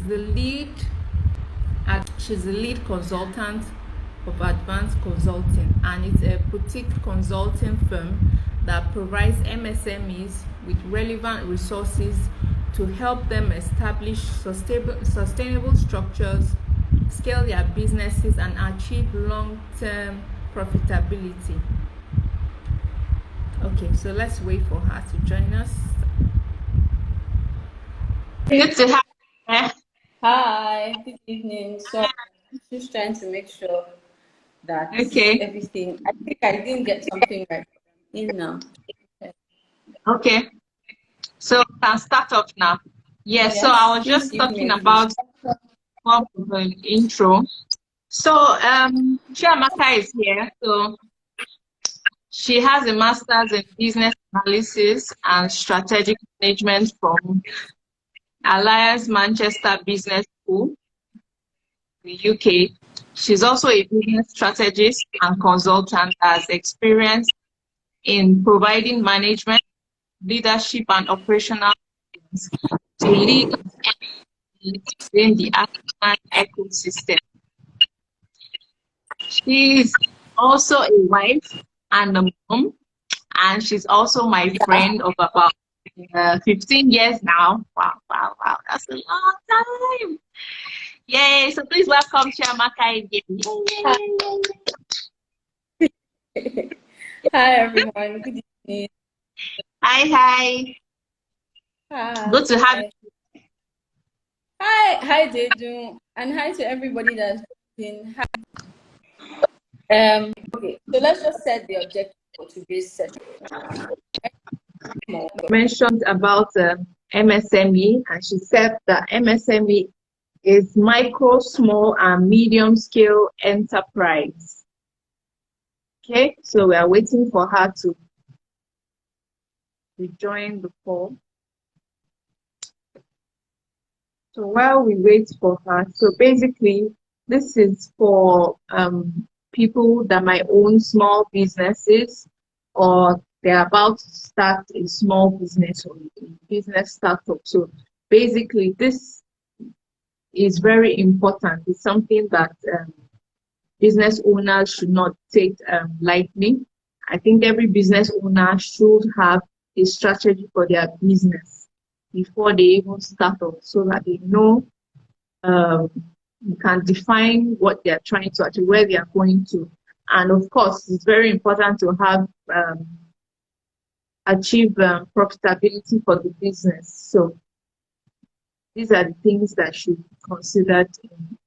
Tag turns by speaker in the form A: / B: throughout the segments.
A: She's the lead consultant of Advanced Consulting, and it's a boutique consulting firm that provides MSMEs with relevant resources to help them establish sustainable structures, scale their businesses, and achieve long-term profitability. Okay, so let's wait for her to join us.
B: Good to have you.
C: Hi, good evening. So I'm just trying to make sure that everything, I think I didn't get something right in now.
B: Okay. So can start off now. Yes, so I was just talking about the intro. So Chiamaka is here. So she has a master's in business analysis and strategic management from Alliance Manchester Business School, the UK. She's also a business strategist and consultant that has experience in providing management, leadership, and operational to lead in the African ecosystem. She's also a wife and a mom, and she's also my friend of about 15 years now. Wow, that's a long time. Yay, so please welcome Chiamaka again.
C: Hi everyone, good evening.
B: Hi. Good to have you.
C: Hi Deju, and hi to everybody that's been. Okay, so let's just set the objective for today's session.
B: Mentioned about MSME, and she said that MSME is micro, small, and medium scale enterprise. Okay, so we are waiting for her to join the call. So while we wait for her, so basically this is for people that might own small businesses, or they're about to start a small business or a business startup. So basically this is very important. It's something that business owners should not take lightly. I think every business owner should have a strategy for their business before they even start off, so that they know you can define what they're trying to achieve, where they are going to. And of course, it's very important to have achieve profitability for the business. So these are the things that should be considered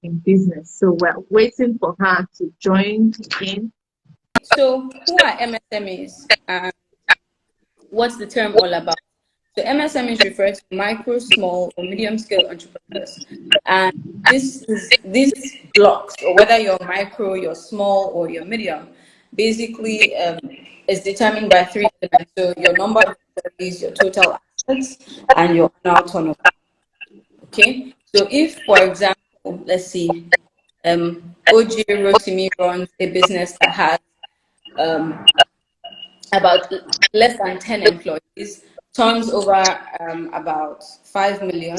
B: in business. So we're waiting for her to join in.
C: So who are MSMEs? What's the term all about? So MSMEs refers to micro, small, or medium scale entrepreneurs. And these blocks, or whether you're micro, you're small, or you're medium, basically is determined by three elements. So your number of employees, your total assets, and your annual turnover. Okay, so if, for example, let's see, OJ Rotimi runs a business that has about less than 10 employees, turns over about 5 million,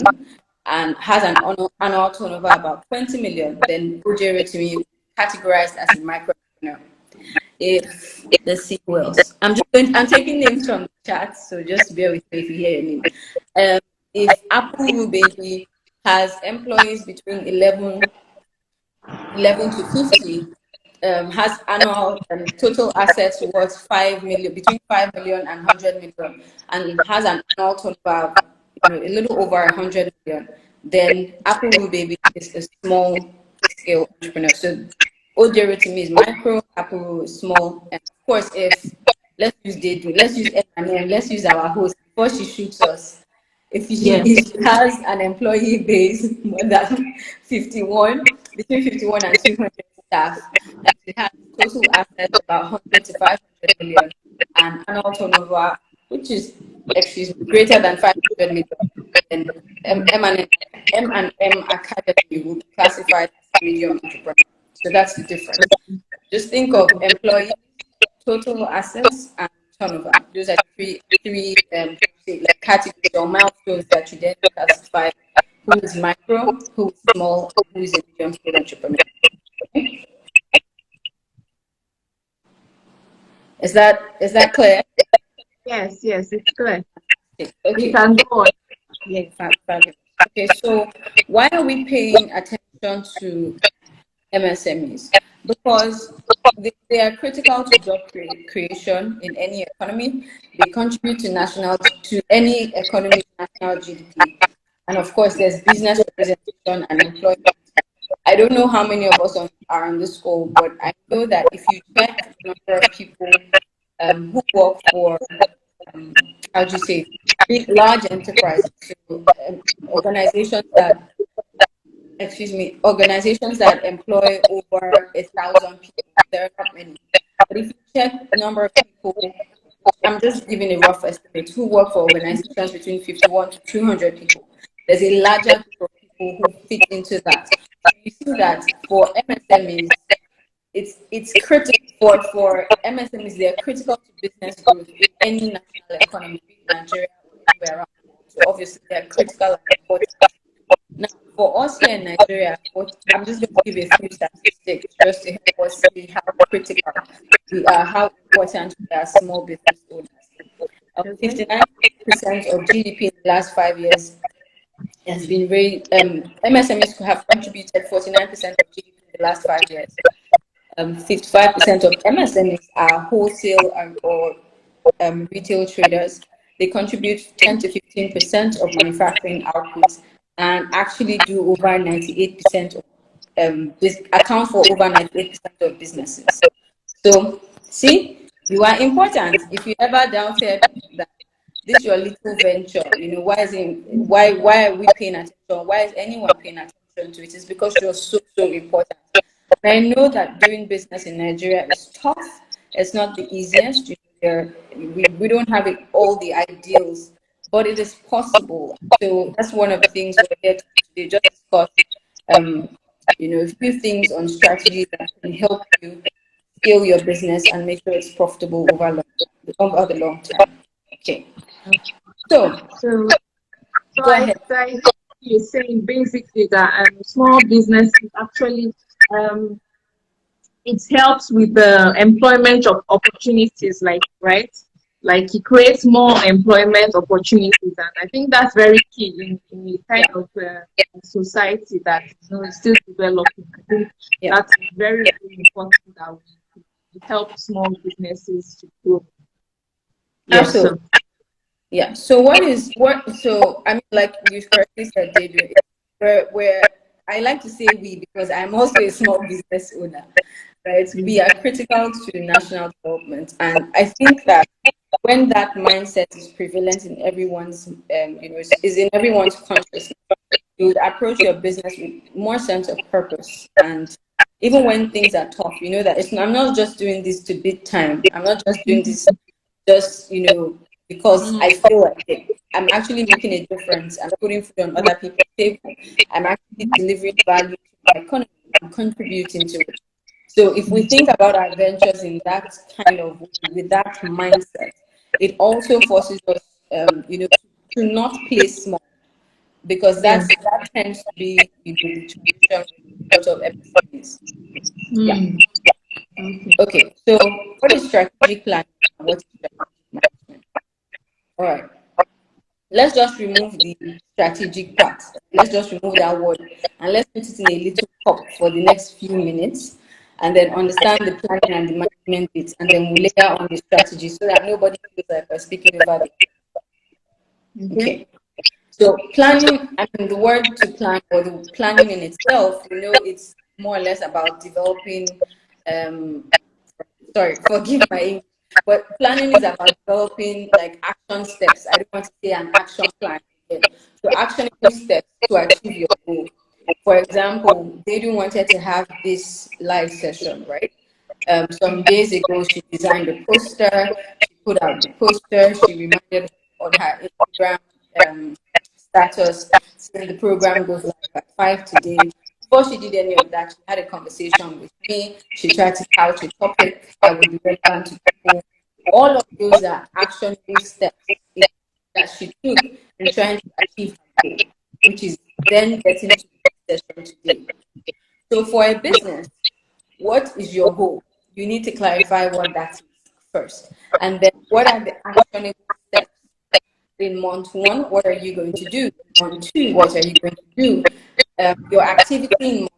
C: and has an annual turnover about 20 million, then OJ Rotimi is categorized as a micro entrepreneur. If let's see who else. I'm taking names from the chat, so just bear with me if you hear your name. If Apple Baby has employees between 11 to 50, has annual total assets worth 5 million, between 5 million and 100 million, and has an annual turnover of a little over 100 million, then Apple Baby is a small scale entrepreneur. So OJ to me is micro, Apple is small, and of course, if let's use M&M, let's use our host before she shoots us. If she has an employee base more than 51, between 51 and 200 staff, and she has total assets about 100 to 500 million, and annual turnover, which is greater than 500 million, then M&M Academy will be classified as medium entrepreneur. So that's the difference. Just think of employees, total assets, and turnover. Those are three categories or milestones that you then classify who is micro, who is small, and who is a medium-scale entrepreneur. Okay? Is that clear?
B: Yes, it's clear. You
C: Okay.
B: can go on.
C: Yeah, fabulous. Okay, so why are we paying attention to MSMEs? Because they are critical to job creation in any economy. They contribute to any economy's national GDP. And of course, there's business representation and employment. I don't know how many of us are on this call, but I know that if you check the number of people who work for, how do you say, big, large enterprises, so, organizations that organizations that employ over 1,000 people. There are not many. But if you check the number of people, I'm just giving a rough estimate, who work for organizations between 51 to 200 people. There's a larger group of people who fit into that. So you see that for MSMEs, it's critical for MSMEs. They are critical to business growth in any national economy, be it Nigeria or anywhere around. So obviously, they are critical and important. Now, for us here in Nigeria, I'm just going to give a few statistics just to help us see how critical we are, how important we are small business owners. 59% of GDP in the last 5 years has been very, MSMEs have contributed 49% of GDP in the last 5 years. 55% of MSMEs are wholesale or retail traders. They contribute 10 to 15% of manufacturing output and actually do over 98% of account for over 98% of businesses. So, see, you are important. If you ever doubted that this your little venture, why are we paying attention? Why is anyone paying attention to it? It's because you're so important. And I know that doing business in Nigeria is tough. It's not the easiest. We don't have all the ideals, but it is possible. So that's one of the things we're here to just discuss. A few things on strategies that can help you scale your business and make sure it's profitable over the long term. Okay. So go ahead.
B: You're saying basically that small business actually it helps with the employment of opportunities, right? Like it creates more employment opportunities, and I think that's very key in the kind of society that is still developing. I think that's very, very important that we help small businesses to grow.
C: Absolutely. Yeah. So like you correctly said, Deidre, where I like to say we, because I'm also a small business owner, right? We are critical to national development, and I think that when that mindset is prevalent in everyone's, is in everyone's consciousness, you would approach your business with more sense of purpose. And even when things are tough, you know that I'm not just doing this to beat time. I'm not just doing this just because I feel like it. I'm actually making a difference. I'm putting food on other people's table. I'm actually delivering value to the economy. I'm contributing to it. So if we think about our ventures in that kind of way, with that mindset, it also forces us, to not play small, because that tends to be the tradition with a lot of MSMEs. Okay. So what is strategic planning? What is strategic management? All right. Let's just remove the strategic part. Let's just remove that word and let's put it in a little cup for the next few minutes, and then understand the planning and the management bit, and then we'll layer on the strategy so that nobody feels like we're speaking over the. Okay. So planning, the word to plan, or the planning in itself, it's more or less about developing. Sorry, forgive my English, but planning is about developing like action steps. I don't want to say an action plan. So actionable steps to achieve your goal. For example, Dedu wanted to have this live session, right? Some days ago, she designed a poster. She put out the poster. She reminded on her Instagram status saying the program goes live at 5 today. Before she did any of that, she had a conversation with me. She tried to couch a topic that would be relevant to people. All of those are actionable steps that she took in trying to achieve her goal, which is then getting to the session today. So for a business, what is your goal? You need to clarify what that is first. And then what are the actionable steps? In month 1, what are you going to do? Month 2, what are you going to do? Your activity in month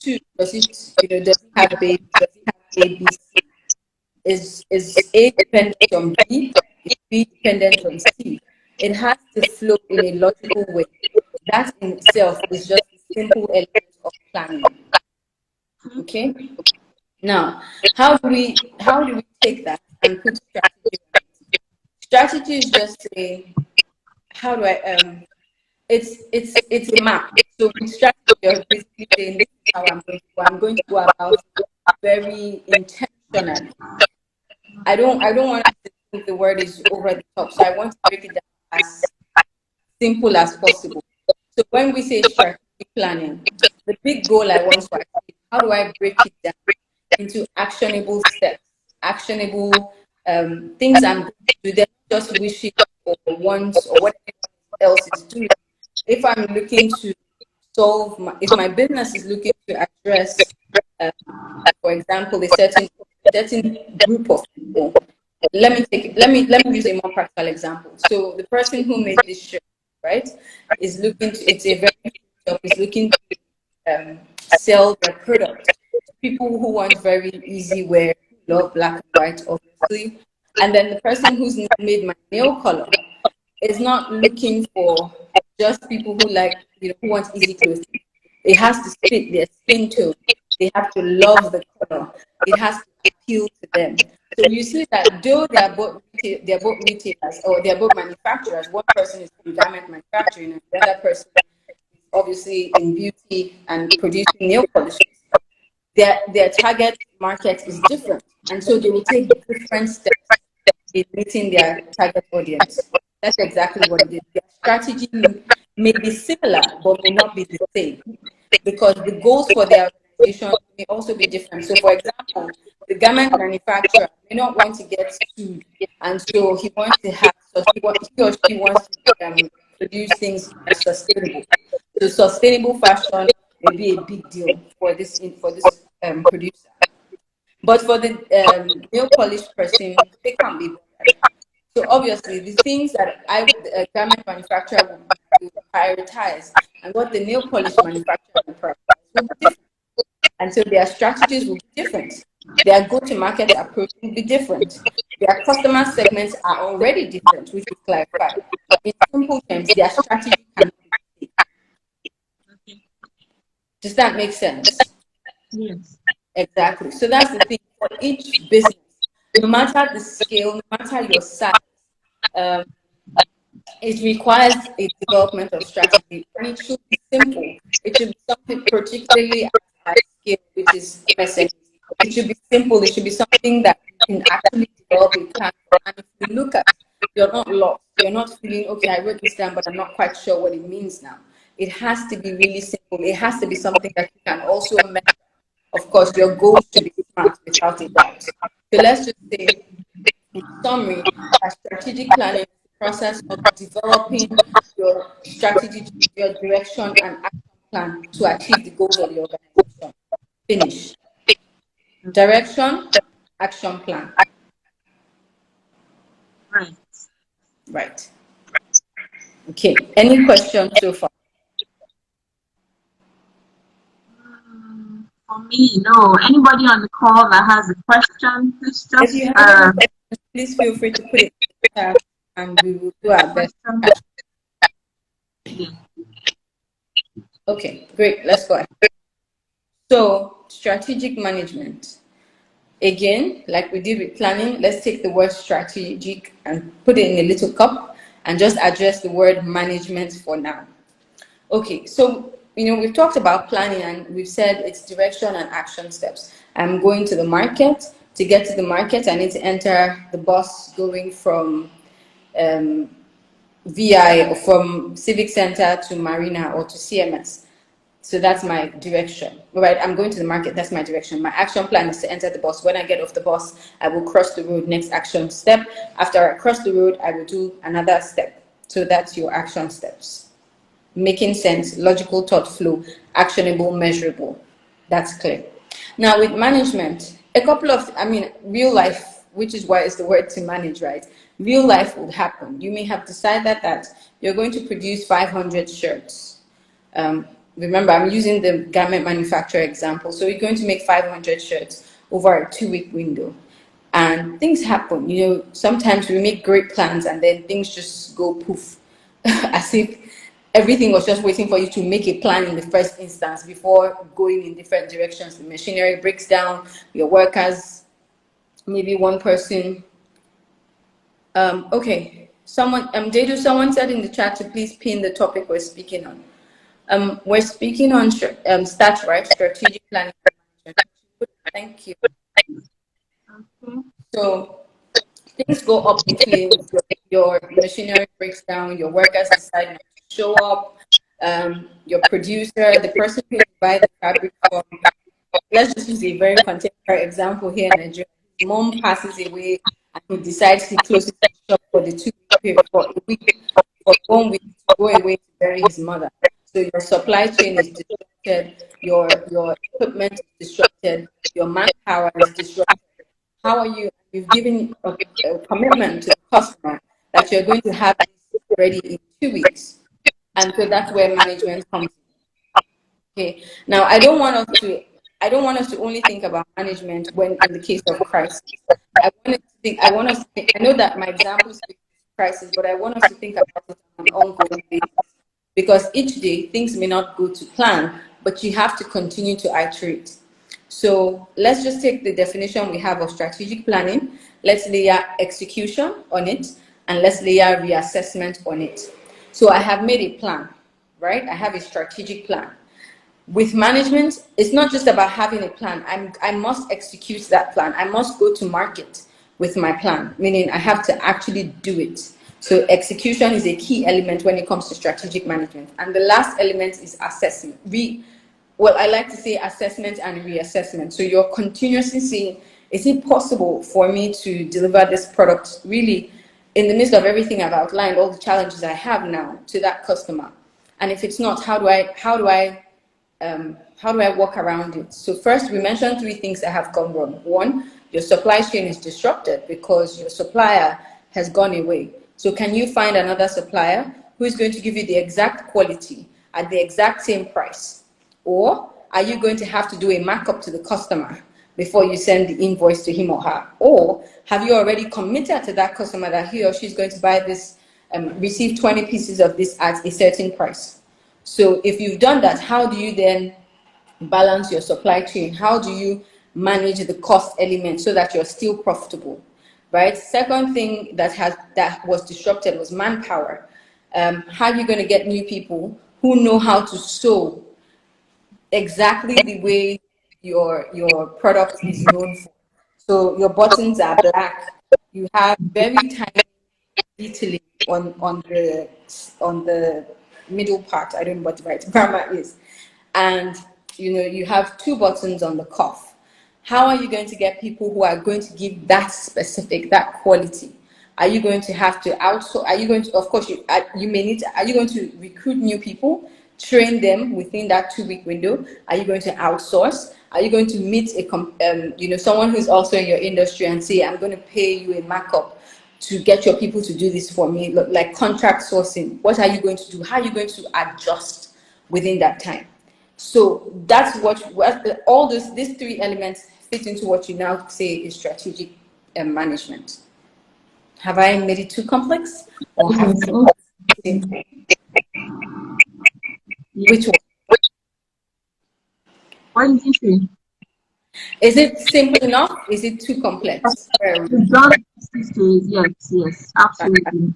C: 2, does it have babies? Does it have A, B, C? Is A dependent on B? Is B dependent on C? It has to flow in a logical way. That in itself is just a simple element of planning. Okay. Now, how do we take that and put strategy on it? Strategy is just how do I it's a map. So with strategy, you're basically saying this is how I'm going to go. I'm going to go about it very intentionally. I don't want to think the word is over the top. So I want to break it down as simple as possible. So when we say strategic planning, the big goal I want to achieve, how do I break it down into actionable steps, actionable things I'm going to do, then just wishing or wants or whatever else is doing. If I'm looking to solve, if my business is looking to address, for example, a certain group of people, let me use a more practical example. So the person who made this shirt, right, is looking to, it's a very shop, is looking to sell their product to people who want very easy wear, love black and white, obviously. And then the person who's made my nail color is not looking for just people who like, who want easy clothes. It has to fit their skin tone. They have to love the color. It has to appeal to them. So you see that though they are both retailers or they are both manufacturers, one person is in garment manufacturing and the other person is obviously in beauty and producing nail polishes. Their target market is different, and so they will take different steps in meeting their target audience. That's exactly what it is. Their strategy may be similar, but may not be the same, because the goals for their organization may also be different. So, for example, the garment manufacturer may not want to get sued, and so he wants to have, he or she wants to produce things that are sustainable. So, sustainable fashion may be a big deal for this producer. But for the nail polish person, they can't be bothered. So obviously, the things that a garment manufacturer will prioritize and what the nail polish manufacturer will prioritize will be different. And so their strategies will be different. Their go-to-market approach will be different. Their customer segments are already different, which we clarify. In simple terms, their strategy can be different. Does that make sense?
B: Yes.
C: Exactly. So that's the thing for each business. No matter the scale, no matter your size, it requires a development of strategy, and it should be simple. It should be something particularly at scale, which is MSMEs. It should be simple. It should be something that you can actually develop a plan for. And if you look at, you're not lost. You're not feeling, okay, I wrote this down, but I'm not quite sure what it means now. It has to be really simple. It has to be something that you can also measure. Of course, your goals should be smart without a doubt. So let's just say, in summary, a strategic planning is the process of developing your strategy, your direction, and action plan to achieve the goals of the organization. Finish. Direction, action plan.
B: Right.
C: Right. Okay. Any questions so far?
B: For me, no. Anybody on the call that has a question, please
C: If you have any questions, please feel free to put it in the chat and we will do our best. Okay, great. Let's go ahead. So, strategic management. Again, like we did with planning, let's take the word strategic and put it in a little cup and just address the word management for now. Okay, so we've talked about planning and we've said it's direction and action steps. I'm going to the market. To get to the market, I need to enter the bus going from VI or from Civic Center to Marina or to CMS. So that's my direction. Right, I'm going to the market, that's my direction. My action plan is to enter the bus. When I get off the bus, I will cross the road, next action step. After I cross the road, I will do another step. So that's your action steps. making sense, logical thought flow, actionable, measurable. That's clear. Now with management, a couple of, real life, which is why it's the word to manage, right? Real life would happen. You may have decided that you're going to produce 500 shirts. Remember, I'm using the garment manufacturer example. So you're going to make 500 shirts over a 2-week window. And things happen, sometimes we make great plans and then things just go poof, as if everything was just waiting for you to make a plan in the first instance before going in different directions. The machinery breaks down, your workers, maybe one person. Okay, Jadu, someone said in the chat to please pin the topic we're speaking on. We're speaking on STAT, right? Strategic planning. Thank you.
B: Okay.
C: So things go up in flames, your machinery breaks down, your workers decide not to show up, your producer, the person who you buy the fabric from, let's just use a very contemporary example here in Nigeria. His mom passes away and he decides he closes the shop for the 2-week period, for a week, for 1 week to go away to bury his mother. So your supply chain is disrupted, your equipment is disrupted, your manpower is disrupted. How are you? You've given a commitment to the customer that you're going to have this ready in 2 weeks. And so that's where management comes in. Okay. Now I don't want us to only think about management when in the case of crisis. I know that my example speaks to crisis, but I want us to think about it on an ongoing basis. Because each day things may not go to plan, but you have to continue to iterate. So let's just take the definition we have of strategic planning. Let's layer execution on it, and let's layer reassessment on it. So I have made a plan, right? I have a strategic plan. With management, it's not just about having a plan. I must execute that plan. I must go to market with my plan, meaning I have to actually do it. So execution is a key element when it comes to strategic management. And the last element is assessment. I like to say assessment and reassessment. So you're continuously saying, is it possible for me to deliver this product really in the midst of everything I've outlined, all the challenges I have now, to that customer? And if it's not, how do I work around it? So first, we mentioned 3 things that have gone wrong. 1, your supply chain is disrupted because your supplier has gone away. So can you find another supplier who is going to give you the exact quality at the exact same price? Or are you going to have to do a markup to the customer before you send the invoice to him or her? Or have you already committed to that customer that he or she is going to buy this, receive 20 pieces of this at a certain price? So if you've done that, how do you then balance your supply chain? How do you manage the cost element so that you're still profitable, right? Second thing that was disrupted was manpower. How are you going to get new people who know how to sew exactly the way your product is known for? So your buttons are black. You have very tiny detailing on the middle part. I don't know what the right grammar is. And you have 2 buttons on the cuff. How are you going to get people who are going to give that specific, that quality? Are you going to have to outsource? Are you going to, of course, you may need to, are you going to recruit new people, train them within that 2-week window? Are you going to outsource? Are you going to meet someone who's also in your industry and say, I'm going to pay you a markup to get your people to do this for me, like contract sourcing? What are you going to do? How are you going to adjust within that time? So that's what all these 3 elements fit into what you now say is strategic management. Have I made it too complex, or have which one?
B: What did you say?
C: Is it simple enough? Is it too complex?
B: Yes, absolutely.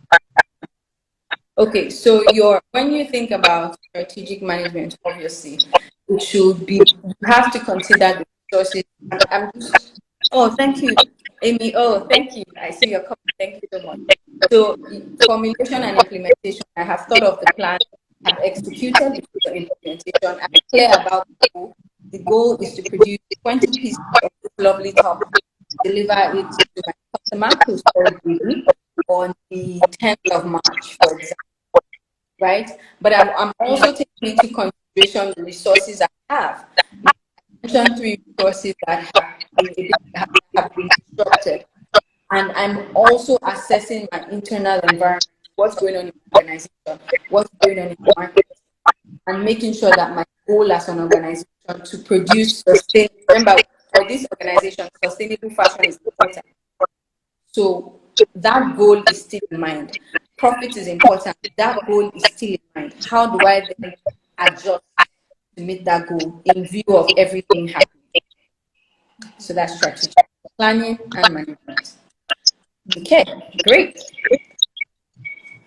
C: Okay, so when you think about strategic management, obviously, it should be, you have to consider the resources. Oh, thank you, Amy. Oh, thank you. I see your comment. Thank you so much. So formulation and implementation, I have thought of the plan, I've executed the implementation, I'm clear about the goal. The goal is to produce 20 pieces of this lovely top, deliver it to my customer who's already on the 10th of March, for example. right? But I'm also taking into consideration the resources I have. I mentioned 3 resources that have been disrupted. And I'm also assessing my internal environment, what's going on in the organization, what's going on in the market, and making sure that my goal as an organization to produce remember, for this organization, sustainable fashion is important. So that goal is still in mind. Profit is important. That goal is still in mind. How do I then adjust to meet that goal in view of everything happening? So that's strategic planning and management. Okay, great.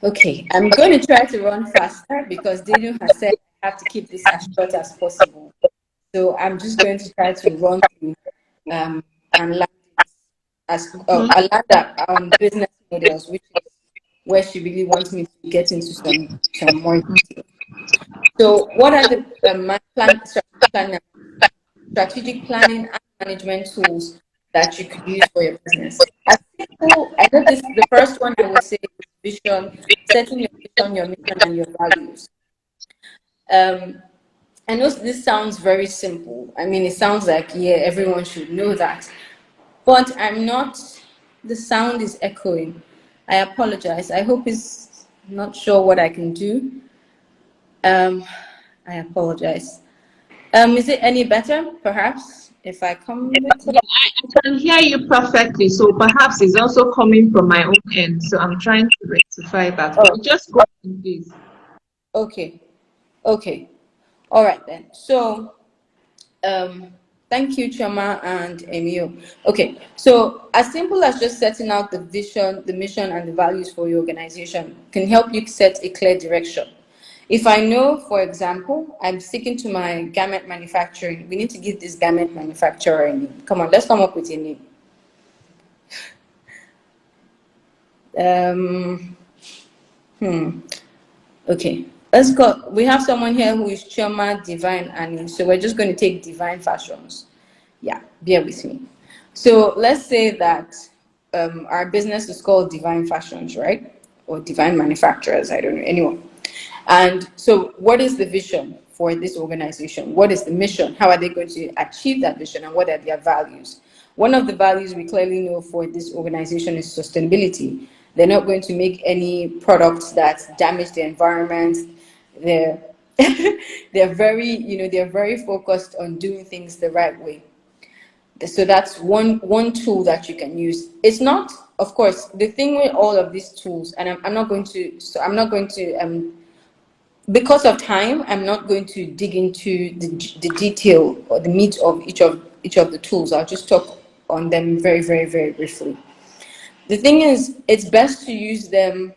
C: Okay, I'm going to try to run faster because Daniel has said I have to keep this as short as possible. So I'm just going to try to run through and land business models, which is where she really wants me to get into some more detail. So what are the strategic planning and management tools that you could use for your business? I know this, the first one I would say is vision, setting your vision, your mission, and your values. I know this sounds very simple. I mean, it sounds like, yeah, everyone should know that. But I'm not, the sound is echoing. I apologize. I hope it's not sure what I can do. I apologize. Is it any better, perhaps, if I come with it?
B: Yeah, I can hear you perfectly. So perhaps it's also coming from my own end. So I'm trying to rectify that.
C: Oh.
B: Just go ahead, please.
C: Okay. Okay. All right then. So, thank you, Choma and Emil. Okay. So, as simple as just setting out the vision, the mission, and the values for your organization can help you set a clear direction. If I know, for example, I'm sticking to my garment manufacturing, we need to give this garment manufacturer a name. Come on, let's come up with a name. Okay, let's go. We have someone here who is Choma Divine Annie, so we're just going to take Divine Fashions. Yeah, bear with me. So let's say that our business is called Divine Fashions, right? Or Divine Manufacturers, I don't know, anyone. And so what is the vision for this organization? What is the mission? How are they going to achieve that vision, and what are their values? One of the values we clearly know for this organization is sustainability. They're not going to make any products that damage the environment. They're they're very focused on doing things the right way. So that's one tool that you can use. It's not, of course, the thing with all of these tools, and I'm not going to because of time, I'm not going to dig into the detail or the meat of each of the tools. I'll just talk on them very, very, very briefly. The thing is, it's best to use them,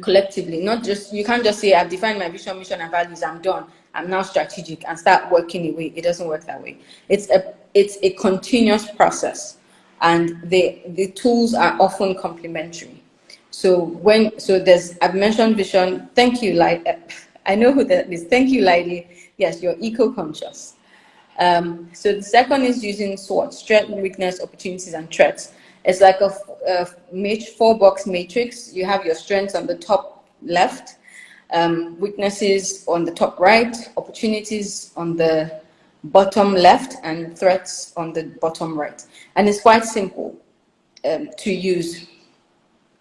C: collectively. Not just, you can't just say, I've defined my vision, mission, and values, I'm done, I'm now strategic, and start working away. It doesn't work that way. It's a continuous process, and the tools are often complementary. So I've mentioned vision. Thank you, I know who that is. Thank you, Lady. Yes, you're eco-conscious. So the second is using SWOT: strength, weakness, opportunities, and threats. It's like a 4-box matrix. You have your strengths on the top left, weaknesses on the top right, opportunities on the bottom left, and threats on the bottom right. And it's quite simple to use.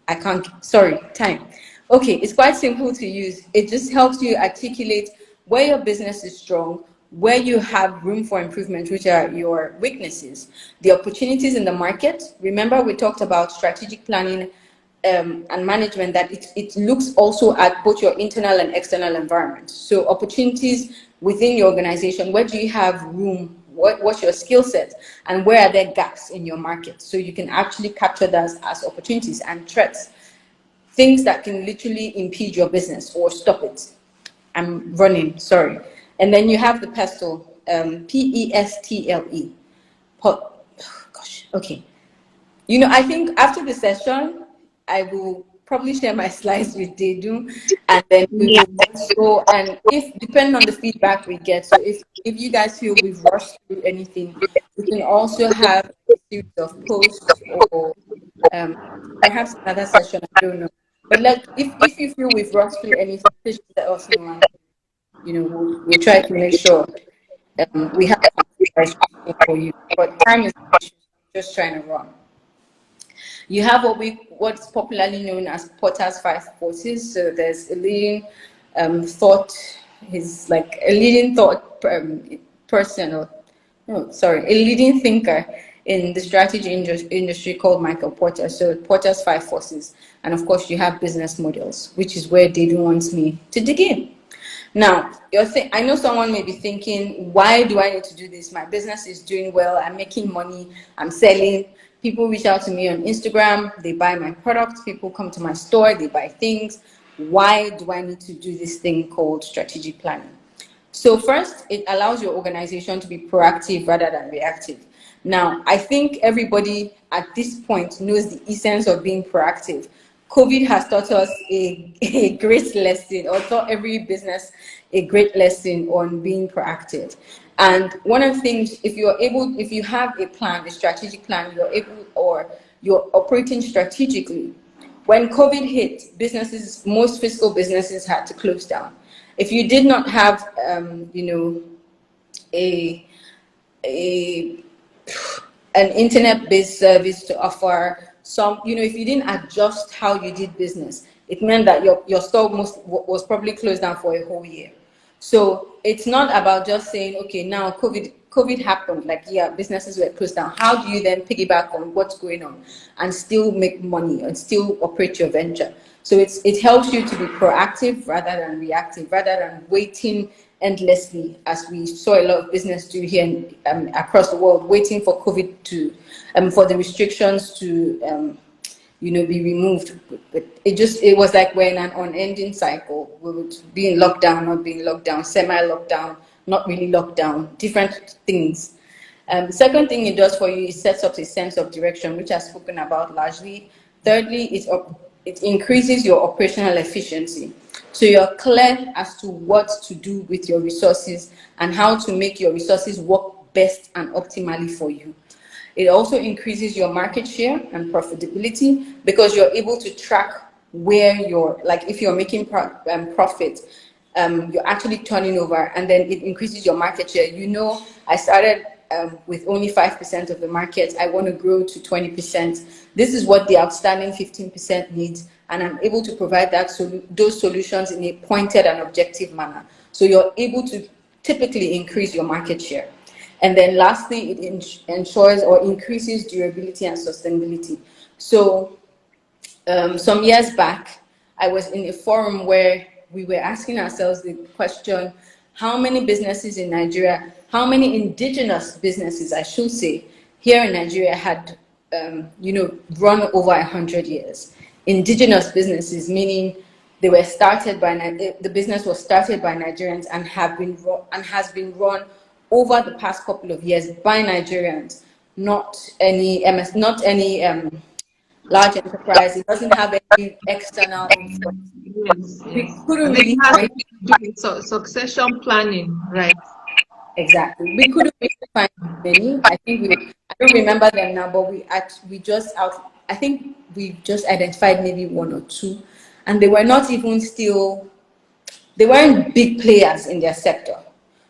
C: Time. Okay, it's quite simple to use. It just helps you articulate where your business is strong, where you have room for improvement, which are your weaknesses, the opportunities in the market. Remember, we talked about strategic planning and management, that it looks also at both your internal and external environment. So opportunities within your organization, where do you have room? What's your skill set, and where are there gaps in your market? So you can actually capture those as opportunities. And threats, things that can literally impede your business or stop it. I'm running, sorry. And then you have the pestle, PESTLE. Gosh, okay. I think after the session, I will probably share my slides with Dedu, and then we will also, and depending on the feedback we get, so if you guys feel we've rushed through anything, we can also have a series of posts or perhaps another session, I don't know. But like, if you feel we've rushed through anything, please just let us know, and we'll try to make sure we have something that's useful for you. But time is just trying to run. You have what's popularly known as Potter's five forces. So there's a leading thought. He's like a leading thought person, or no, sorry, a leading thinker in the strategy industry called Michael Porter. So Porter's five forces, and of course you have business models, which is where Dave wants me to dig in. Now, I know someone may be thinking, why do I need to do this? My business is doing well. I'm making money. I'm selling. People reach out to me on Instagram. They buy my products. People come to my store. They buy things. Why do I need to do this thing called strategic planning? So first, it allows your organization to be proactive rather than reactive. Now, I think everybody at this point knows the essence of being proactive. COVID has taught us a great lesson, or taught every business a great lesson on being proactive. And one of the things, if you have a plan, a strategic plan, you're operating strategically. When COVID hit, most physical businesses had to close down. If you did not have, a an internet-based service to offer, if you didn't adjust how you did business, it meant that your store was probably closed down for a whole year. So it's not about just saying, okay, now COVID happened, like, yeah, businesses were closed down. How do you then piggyback on what's going on and still make money and still operate your venture? So it helps you to be proactive rather than reactive, rather than waiting endlessly, as we saw a lot of business do here across the world, waiting for COVID for the restrictions to be removed. But it was like we're in an unending cycle. We would be in lockdown, not being locked down, semi-lockdown, not really locked down, different things. The second thing it does for you is sets up a sense of direction, which I've spoken about largely. Thirdly, it increases your operational efficiency. So you're clear as to what to do with your resources and how to make your resources work best and optimally for you. It also increases your market share and profitability, because you're able to track where if you're making profit, you're actually turning over, and then it increases your market share. I started with only 5% of the market. I want to grow to 20%. This is what the outstanding 15% needs, and I'm able to provide those solutions in a pointed and objective manner. So you're able to typically increase your market share. And then lastly, it ensures or increases durability and sustainability. So some years back, I was in a forum where we were asking ourselves the question, how many businesses in Nigeria, how many indigenous businesses, I should say, here in Nigeria had, run over 100 years. Indigenous businesses, meaning they were started by, the business was started by Nigerians and has been run over the past couple of years by Nigerians, not any large enterprise. It doesn't have any external influence.
B: Yes,
C: We
B: yes.
C: couldn't
B: And then
C: really
B: it has
C: find
B: to do with succession planning, right?
C: exactly. We couldn't really find many. I don't remember them now, but I think we just identified maybe one or two, and they were not even they weren't big players in their sector.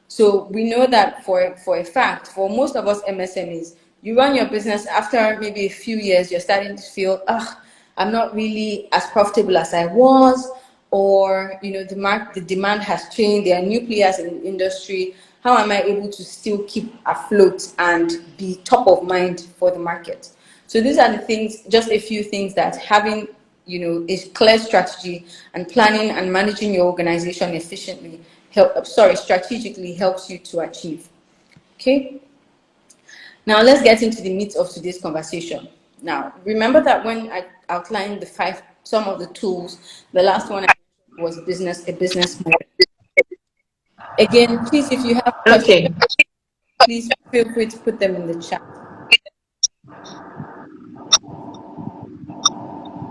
C: So we know that for a fact, for most of us MSMEs, you run your business, after maybe a few years, you're starting to feel, I'm not really as profitable as I was, or the demand has changed, there are new players in the industry. How am I able to still keep afloat and be top of mind for the market? So these are the things, just a few things that having a clear strategy and planning and managing your organization efficiently strategically helps you to achieve. Okay. Now let's get into the meat of today's conversation. Now, remember that when I outlined some of the tools, the last one was a business model. Again, please, if you have questions,
B: Okay.
C: please feel free to put them in the chat.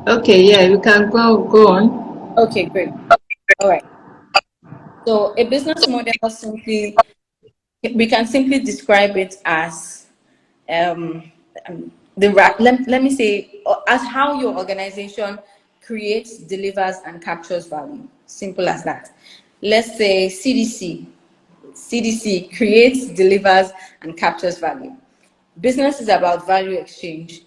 B: Okay, yeah, you can go on.
C: Okay, great. All right. So a business model we can simply describe it as let me say, as how your organization creates, delivers, and captures value. Simple as that. Let's say CDC. CDC creates, delivers, and captures value. Business is about value exchange.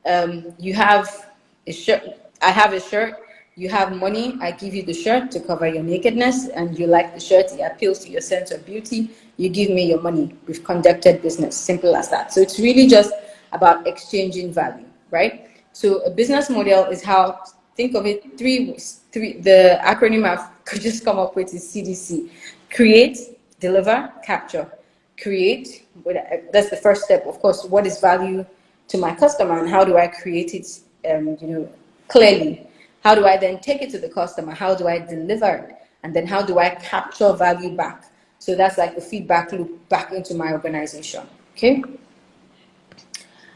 C: You have a shirt, I have a shirt, you have money, I give you the shirt to cover your nakedness, and you like the shirt, it appeals to your sense of beauty, you give me your money. We've conducted business. Simple as that. So it's really just about exchanging value, right? So a business model is how, think of it, the acronym I could just come up with is CDC. Create, deliver, capture. Create, that's the first step. Of course, what is value to my customer, and how do I create it, clearly? How do I then take it to the customer? How do I deliver it? And then how do I capture value back? So that's like the feedback loop back into my organization. Okay.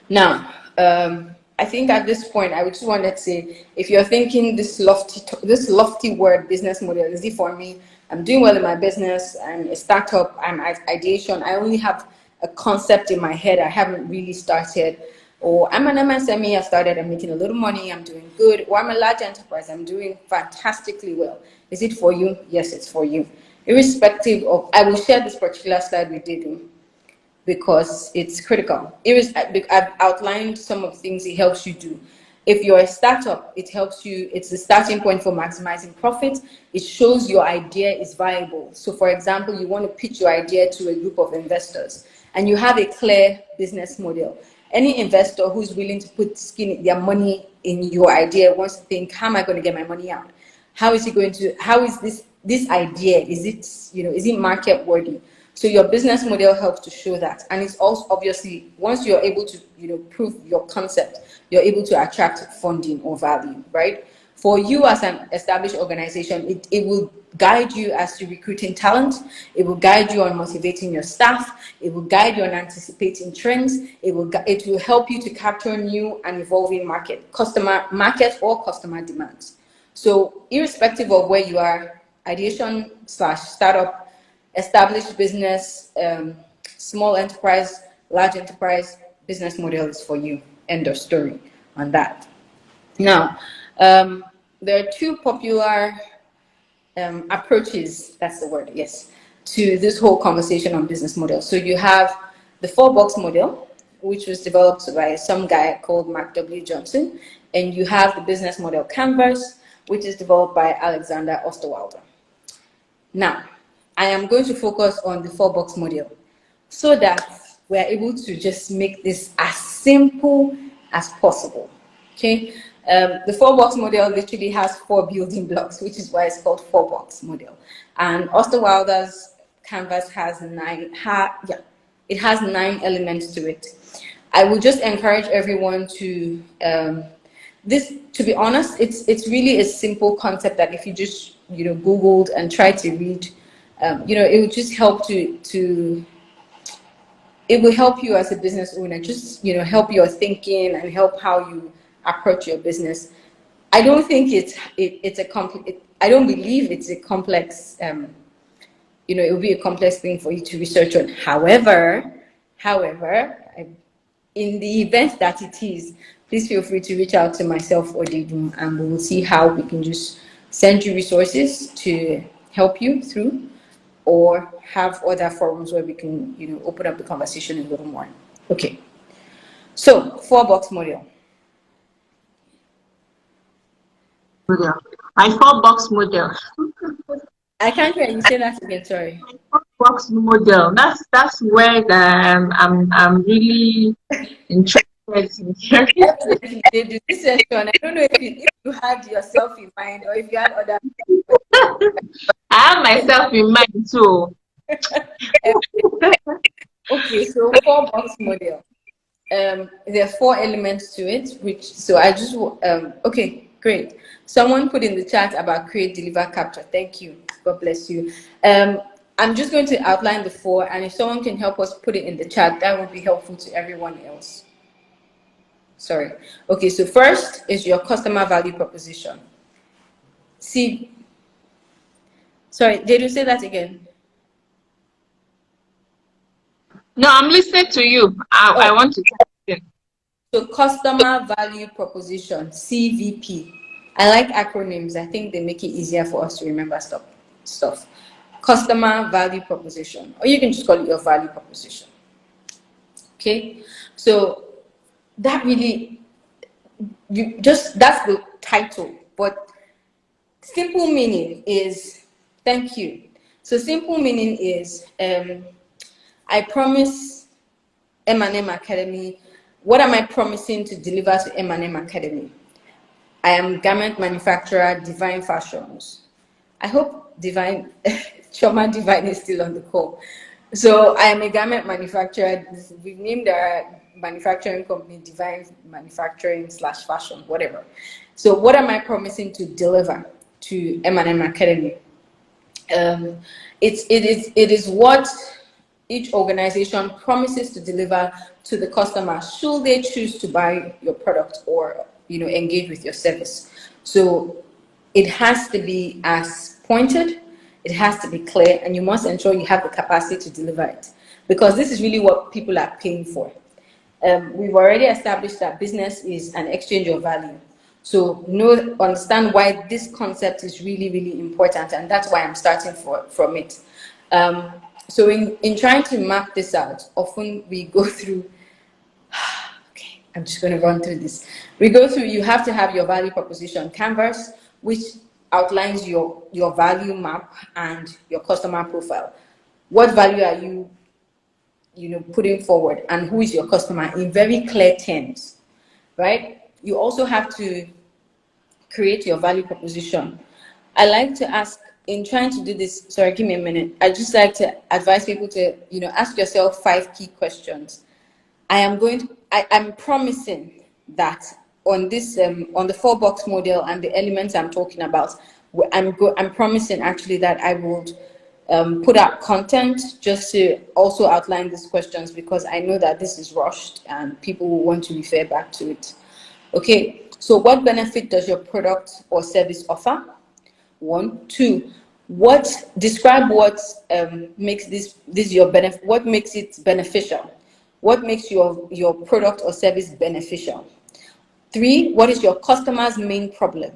C: Now, I think at this point, I would just want to say, if you're thinking this lofty word, business model, is it for me? I'm doing well in my business. I'm a startup. I'm at ideation. I only have a concept in my head. I haven't really started. Or I'm an MSME. I started. I'm making a little money. I'm doing good. Or I'm a large enterprise. I'm doing fantastically well. Is it for you? Yes, it's for you. Irrespective of, I will share this particular slide with Dedu, because it's critical. I've outlined some of the things it helps you do. If you're a startup, it helps you, it's the starting point for maximizing profit. It shows your idea is viable. So for example, you want to pitch your idea to a group of investors and you have a clear business model. Any investor who's willing to put their money in your idea wants to think, how am I going to get my money out? How is this idea, is it market worthy? So your business model helps to show that. And it's also obviously, once you're able to, prove your concept, you're able to attract funding or value, right? For you as an established organization, it will guide you as to recruiting talent. It will guide you on motivating your staff. It will guide you on anticipating trends. It will help you to capture new and evolving market or customer demands. So irrespective of where you are, ideation / startup, established business, small enterprise, large enterprise, business model is for you. End of story on that. Now, there are two popular approaches, that's the word, yes, to this whole conversation on business model. So you have the 4-box model, which was developed by some guy called Mark W. Johnson, and you have the business model canvas, which is developed by Alexander Osterwalder. Now, I am going to focus on the 4-box model so that we're able to just make this as simple as possible. Okay, the 4-box model literally has 4 building blocks, which is why it's called 4-box model. And Osterwalder's canvas has 9. It has 9 elements to it. I would just encourage everyone to to be honest, it's really a simple concept that if you just Googled and tried to read, it would just help it will help you as a business owner, just help your thinking and help how you approach your business. I don't think I don't believe it's a complex it will be a complex thing for you to research on. However, in the event that it is, please feel free to reach out to myself or Deidum, and we will see how we can just send you resources to help you through, or have other forums where we can, open up the conversation a little more. Okay. So, 4-box model.
B: My 4-box model.
C: I can't hear you say that again. Sorry.
B: My 4-box model. That's where I'm really interested in hearing.
C: Definitely, they do this session. I don't know if you had yourself in mind or if you had other.
B: I have myself in mind too.
C: Okay, so 4-box model. There are 4 elements to it, okay, great. Someone put in the chat about create, deliver, capture. Thank you. God bless you. I'm just going to outline the 4, and if someone can help us put it in the chat, that would be helpful to everyone else. Sorry. Okay, so first is your customer value proposition. Sorry, did you say that again?
B: No, I'm listening to you. I want to.
C: So customer value proposition, CVP. I like acronyms. I think they make it easier for us to remember stuff. Customer value proposition, or you can just call it your value proposition. Okay, so that really, that's the title, but simple meaning is thank you. So simple meaning is I promise M&M Academy. What am I promising to deliver to M&M Academy? I am garment manufacturer Divine Fashions. I hope Divine Choma Divine is still on the call. So I am a garment manufacturer. We've named our manufacturing company Divine Manufacturing / Fashion, whatever. So what am I promising to deliver to M&M Academy? It is what each organization promises to deliver to the customer should they choose to buy your product or engage with your service. So it has to be as pointed, it has to be clear, and you must ensure you have the capacity to deliver it, because this is really what people are paying for. We've already established that business is an exchange of value. So understand why this concept is really, really important, and that's why I'm starting from it. So in trying to map this out, often we go through, okay, I'm just going to run through this. We go through, you have to have your value proposition canvas, which outlines your value map and your customer profile. What value are you putting forward, and who is your customer in very clear terms, right? You also have to create your value proposition. I like to ask, in trying to do this, sorry, give me a minute. I just like to advise people to, ask yourself 5 key questions. I'm promising that on this, on the 4-box model and the elements I'm talking about, I'm promising actually that I would put out content just to also outline these questions, because I know that this is rushed and people will want to refer back to it. Okay, so what benefit does your product or service offer? 1, 2. Describe what makes this your benefit? What makes it beneficial? What makes your product or service beneficial? 3, what is your customer's main problem?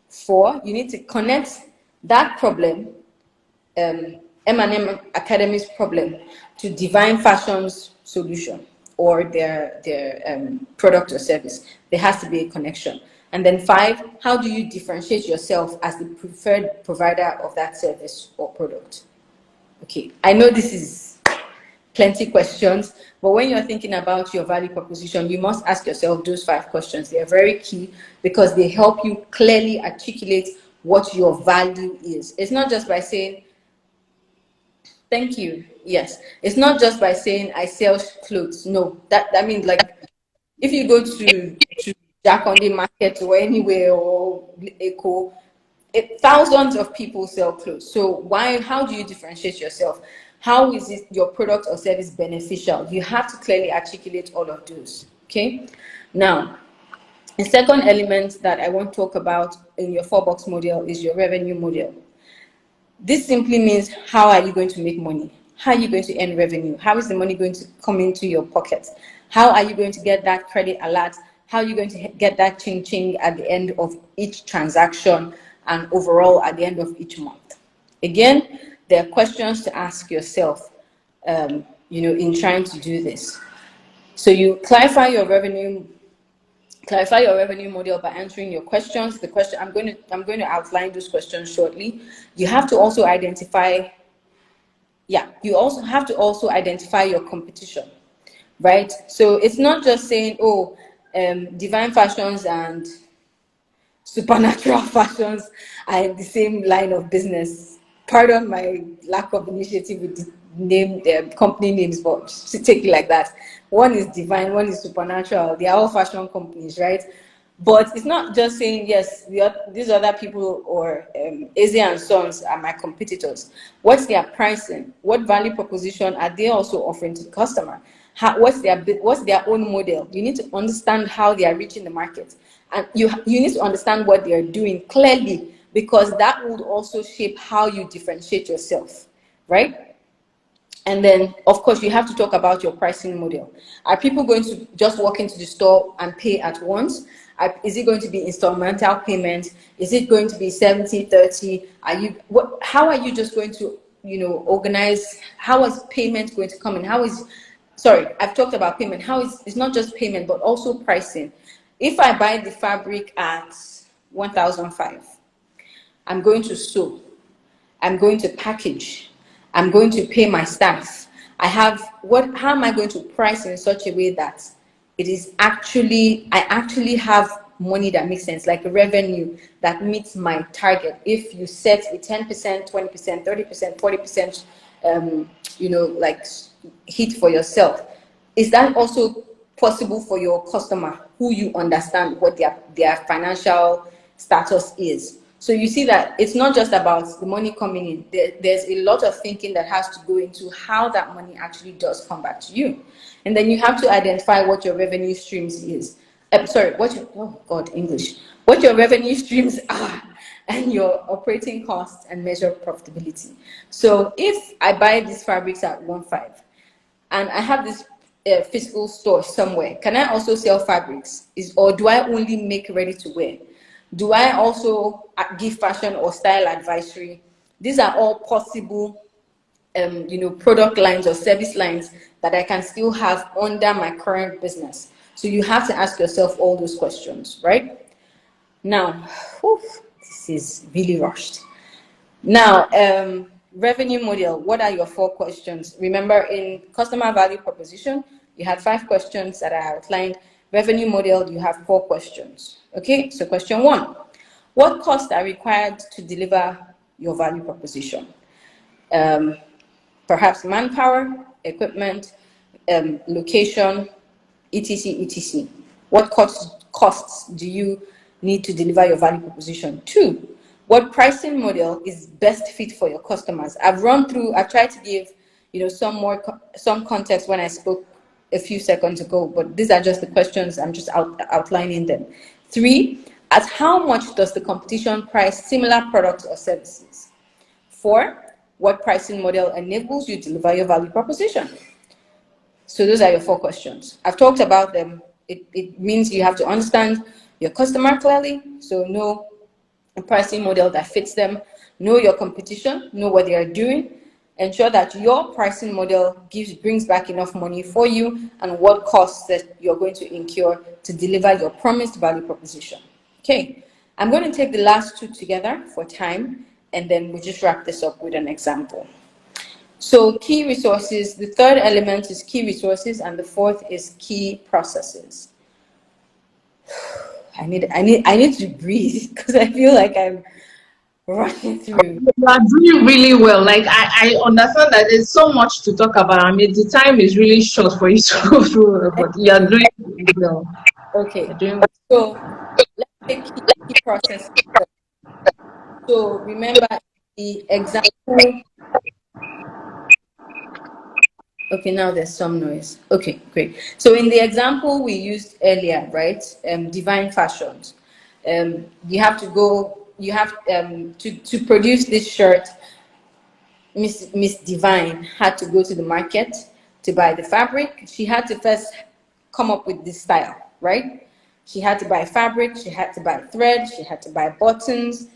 C: 4, you need to connect that problem, M&M Academy's problem, to Divine Fashion's solution or their product or service. There has to be a connection. And then 5, how do you differentiate yourself as the preferred provider of that service or product? Okay, I know this is plenty questions, but when you're thinking about your value proposition, you must ask yourself those 5 questions. They are very key because they help you clearly articulate what your value is. It's not just by saying, thank you. Yes. It's not just by saying I sell clothes. No, that means, like, if you go to Jack on the Market or anywhere, or Eco, thousands of people sell clothes. So how do you differentiate yourself? How is it your product or service beneficial? You have to clearly articulate all of those. Okay. Now, the second element that I want to talk about in your 4-box model is your revenue model. This simply means, how are you going to make money? How are you going to earn revenue? How is the money going to come into your pocket? How are you going to get that credit alert? How are you going to get that ching at the end of each transaction and overall at the end of each month? Again, there are questions to ask yourself, in trying to do this. So you clarify your revenue model by answering your questions. I'm going to outline those questions shortly. You have to also identify your competition, right? So it's not just saying, Divine Fashions and Supernatural Fashions are in the same line of business. Pardon my lack of initiative with the company names, but take it like that. One is Divine, one is Supernatural. They are all fashion companies, right? But it's not just saying, yes, these other people or Eze and Sons are my competitors. What's their pricing? What value proposition are they also offering to the customer? What's their own model? You need to understand how they are reaching the market. And you need to understand what they are doing clearly, because that would also shape how you differentiate yourself, right? And then, of course, you have to talk about your pricing model. Are people going to just walk into the store and pay at once? Is it going to be installmental payment? Is it going to be 70/30? How are you just going to, organize? How is payment going to come in? Sorry, I've talked about payment. It's not just payment, but also pricing. If I buy the fabric at 1,005, I'm going to sew, I'm going to package, I'm going to pay my staff. How am I going to price in such a way that I actually have money that makes sense, like a revenue that meets my target? If you set a 10%, 20%, 30%, 40%, like hit for yourself, is that also possible for your customer, who you understand what their financial status is? So you see that it's not just about the money coming in. There's a lot of thinking that has to go into how that money actually does come back to you. And then you have to identify what your revenue streams is. What your revenue streams are, and your operating costs, and measure profitability. So if I buy these fabrics at 1.5 and I have this physical store somewhere, can I also sell fabrics? Or do I only make ready to wear? Do I also give fashion or style advisory? These are all possible product lines or service lines that I can still have under my current business. So you have to ask yourself all those questions, right? Now, this is really rushed. Now, revenue model, what are your 4 questions? Remember, in customer value proposition, you had 5 questions that I outlined. Revenue model, you have 4 questions. Okay, so question 1, what costs are required to deliver your value proposition? Perhaps manpower, equipment, location, etc, etc. What costs do you need to deliver your value proposition? 2, what pricing model is best fit for your customers? I've tried to give some context when I spoke a few seconds ago, but these are just the questions. I'm just outlining them. 3, at how much does the competition price similar products or services? 4, what pricing model enables you to deliver your value proposition? So those are your 4 questions. I've talked about them. It means you have to understand your customer clearly, so know a pricing model that fits them, know your competition, know what they are doing, ensure that your pricing model brings back enough money for you, and what costs that you're going to incur to deliver your promised value proposition. Okay, I'm going to take the last 2 together for time, and then we'll just wrap this up with an example. So key resources, the 3rd element is key resources, and the 4th is key processes. I need to breathe because I feel like I'm rushing through.
B: You are doing really well. Like I understand that there's so much to talk about. I mean, the time is really short for you to go through, but you are doing really well.
C: Okay, so let's take key processes. So remember the example. Okay, now there's some noise. Okay, great. So in the example we used earlier, right? Divine Fashions. You have to produce this shirt. Miss Divine had to go to the market to buy the fabric. She had to first come up with this style, right? She had to buy fabric, she had to buy thread, she had to buy buttons.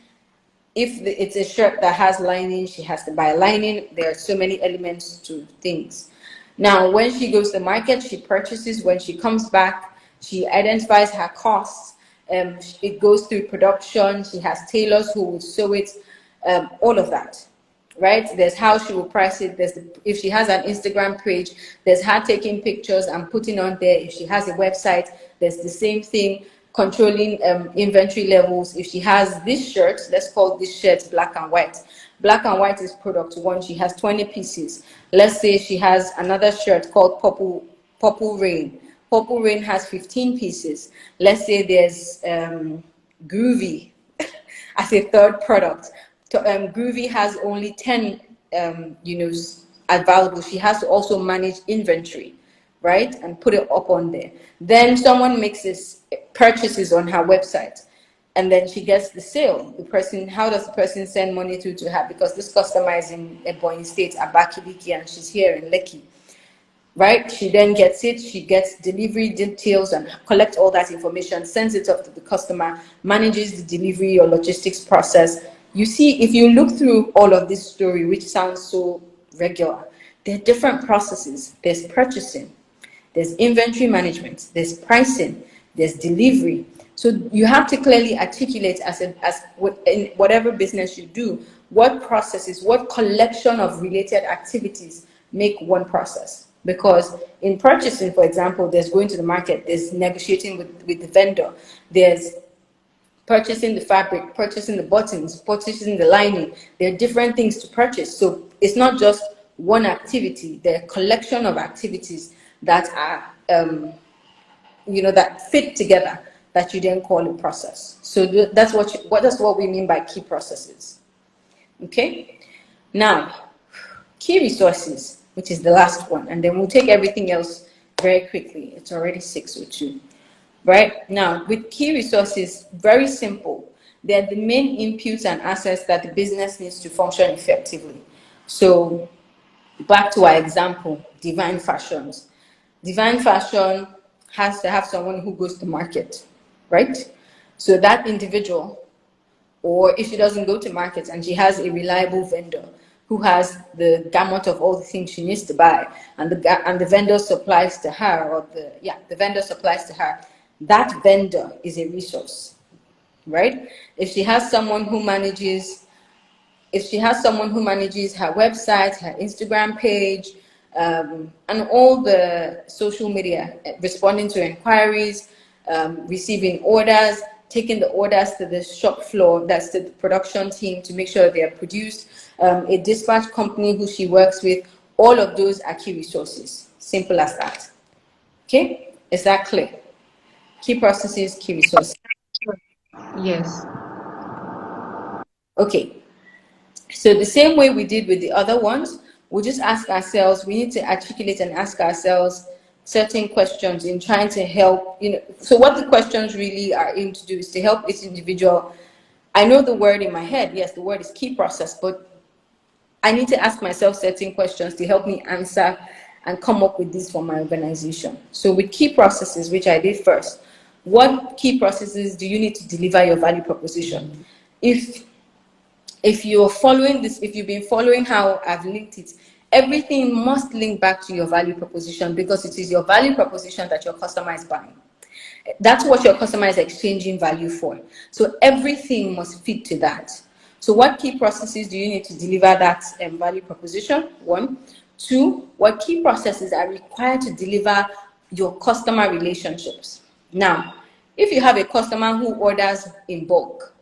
C: If it's a shirt that has lining, she has to buy lining. There are so many elements to things. Now, when she goes to the market, she purchases. When she comes back, she identifies her costs. It goes through production. She has tailors who will sew it, all of that, right? There's how she will price it. If she has an Instagram page, there's her taking pictures and putting on there. If she has a website, there's the same thing, controlling inventory levels. If she has this shirt, let's call this shirt black and white. Black and white is product 1. She has 20 pieces. Let's say she has another shirt called Purple Rain. Purple Rain has 15 pieces. Let's say there's Groovy as a 3rd product. Groovy has only 10 available. She has to also manage inventory, right, and put it up on there. Then someone makes purchases on her website. and then she gets the sale. The person, how does the person send money through to her? Because this customer is in Ebonyi State, Abakiliki, and she's here in Lekki, right? She then gets it, she gets delivery details and collects all that information, sends it off to the customer, manages the delivery or logistics process. You see, if you look through all of this story, which sounds so regular, there are different processes. There's purchasing, there's inventory management, there's pricing, there's delivery. So you have to clearly articulate in whatever business you do, what processes, what collection of related activities make one process. Because in purchasing, for example, there's going to the market, there's negotiating with the vendor, there's purchasing the fabric, purchasing the buttons, purchasing the lining. There are different things to purchase. So it's not just one activity, there are a collection of activities that are, that fit together, that you then call a process. So that's what we mean by key processes. Okay? Now, key resources, which is the last one, and then we'll take everything else very quickly. It's already 6:02. Right? Now, with key resources, very simple. They're the main inputs and assets that the business needs to function effectively. So, back to our example, Divine Fashions. Divine Fashion has to have someone who goes to market, right? So that individual, or if she doesn't go to market and she has a reliable vendor who has the gamut of all the things she needs to buy, and the vendor supplies to her, or the vendor supplies to her, that vendor is a resource, right? If she has someone who manages her website, her Instagram page, and all the social media, responding to inquiries, receiving orders, taking the orders to the shop floor, that's the production team, to make sure they are produced, a dispatch company who she works with, all of those are key resources. Simple as that. Okay? Is that clear? Key processes, key resources.
B: Yes.
C: Okay. So the same way we did with the other ones, we'll just ask ourselves, we need to articulate and ask ourselves certain questions in trying to help, so what the questions really are aimed to do is to help this individual. I know the word in my head, yes, the word is key process, but I need to ask myself certain questions to help me answer and come up with this for my organization. So with key processes, which I did first, what key processes do you need to deliver your value proposition? If you're following this, if you've been following how I've linked it, everything must link back to your value proposition, because it is your value proposition that your customer is buying. That's what your customer is exchanging value for. So everything must fit to that. So what key processes do you need to deliver that value proposition? 1. 2, what key processes are required to deliver your customer relationships? Now, if you have a customer who orders in bulk,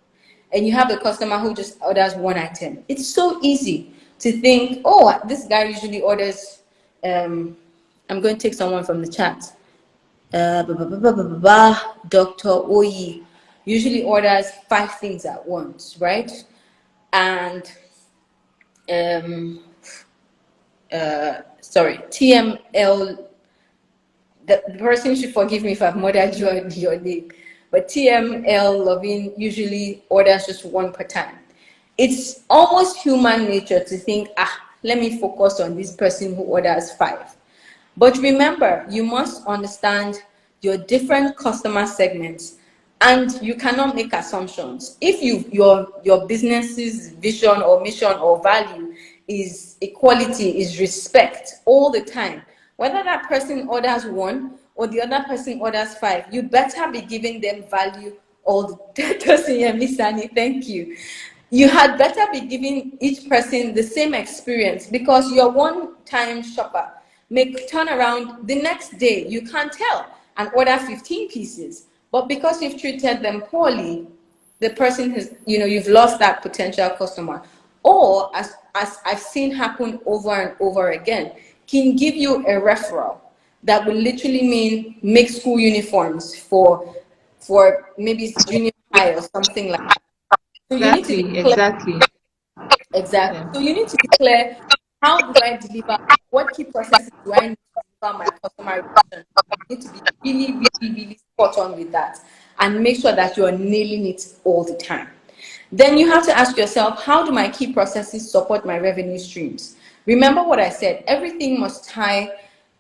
C: and you have a customer who just orders one item, it's so easy to think, oh, this guy usually orders, I'm going to take someone from the chat. Dr. Oyi usually orders 5 things at once, right? And TML, the person should forgive me if I've murdered your name, but TML Lovin usually orders just one per time. It's almost human nature to think, let me focus on this person who orders 5. But remember, you must understand your different customer segments, and you cannot make assumptions. If your business's vision or mission or value is equality, is respect all the time, whether that person orders 1 or the other person orders 5, you better be giving them value all the time. Thank you. You had better be giving each person the same experience, because you're one-time shopper. Turn around the next day, you can't tell, and order 15 pieces. But because you've treated them poorly, the person has, you've lost that potential customer. Or, as I've seen happen over and over again, can give you a referral that will literally mean make school uniforms for maybe junior high or something like that. So you need to be clear.
B: Exactly.
C: Yeah. So you need to be clear, how do I deliver, what key processes do I need to deliver my customer relationship? You need to be really, really, really spot on with that. and make sure that you're nailing it all the time. Then you have to ask yourself, how do my key processes support my revenue streams? Remember what I said, everything must tie.